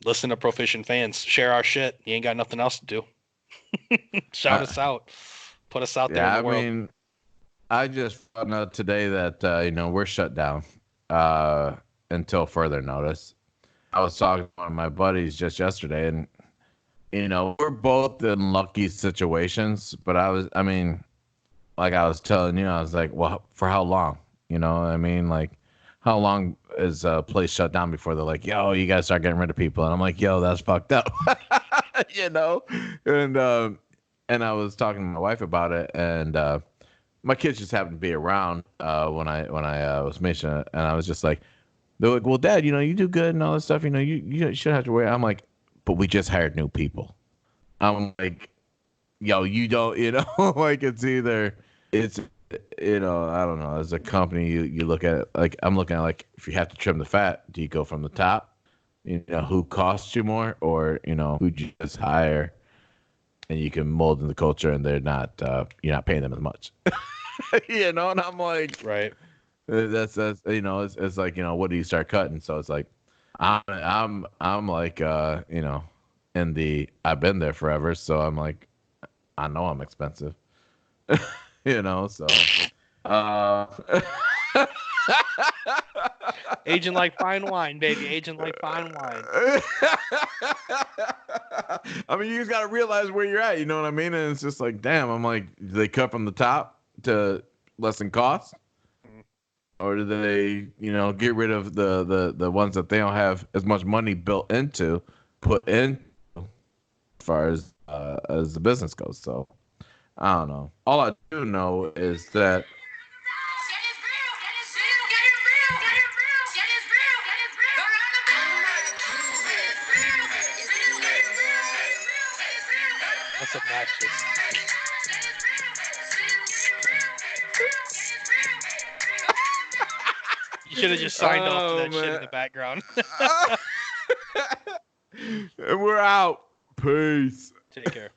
listen to Proficient Fans, share our shit. You ain't got nothing else to do. Shout us out, put us out there in the world. I mean, I just found out today that we're shut down until further notice. I was talking to one of my buddies just yesterday, and we're both in lucky situations, but I mean, like I was telling you, I was like, well, for how long? I mean, like, how long is a place shut down before they're like, yo, you guys start getting rid of people? And I'm like, yo, that's fucked up. And I was talking to my wife about it, and my kids just happened to be around when I was mentioning it, and I was just like, they're like, well, Dad, you do good and all this stuff, you shouldn't have to worry. I'm like, but we just hired new people. I'm like, yo, you don't, like, it's either it's I don't know, as a company, you look at it, like, I'm looking at, like, if you have to trim the fat, do you go from the top, who costs you more, or who you just hire and you can mold in the culture, and they're not you're not paying them as much. And I'm like, right, that's it's like, what do you start cutting? So it's like, I'm like, in the, I've been there forever, so I'm like, I know I'm expensive. So aging like fine wine, baby, aging like fine wine. I mean, you just got to realize where you're at, you know what I mean? And it's just like, damn, I'm like, they cut from the top to lessen cost. or do they, get rid of the ones that they don't have as much money built into, put in, as far as the business goes? So I don't know. All I do know is that. That's obnoxious. You should have just signed off to that shit in the background. And we're out. Peace. Take care.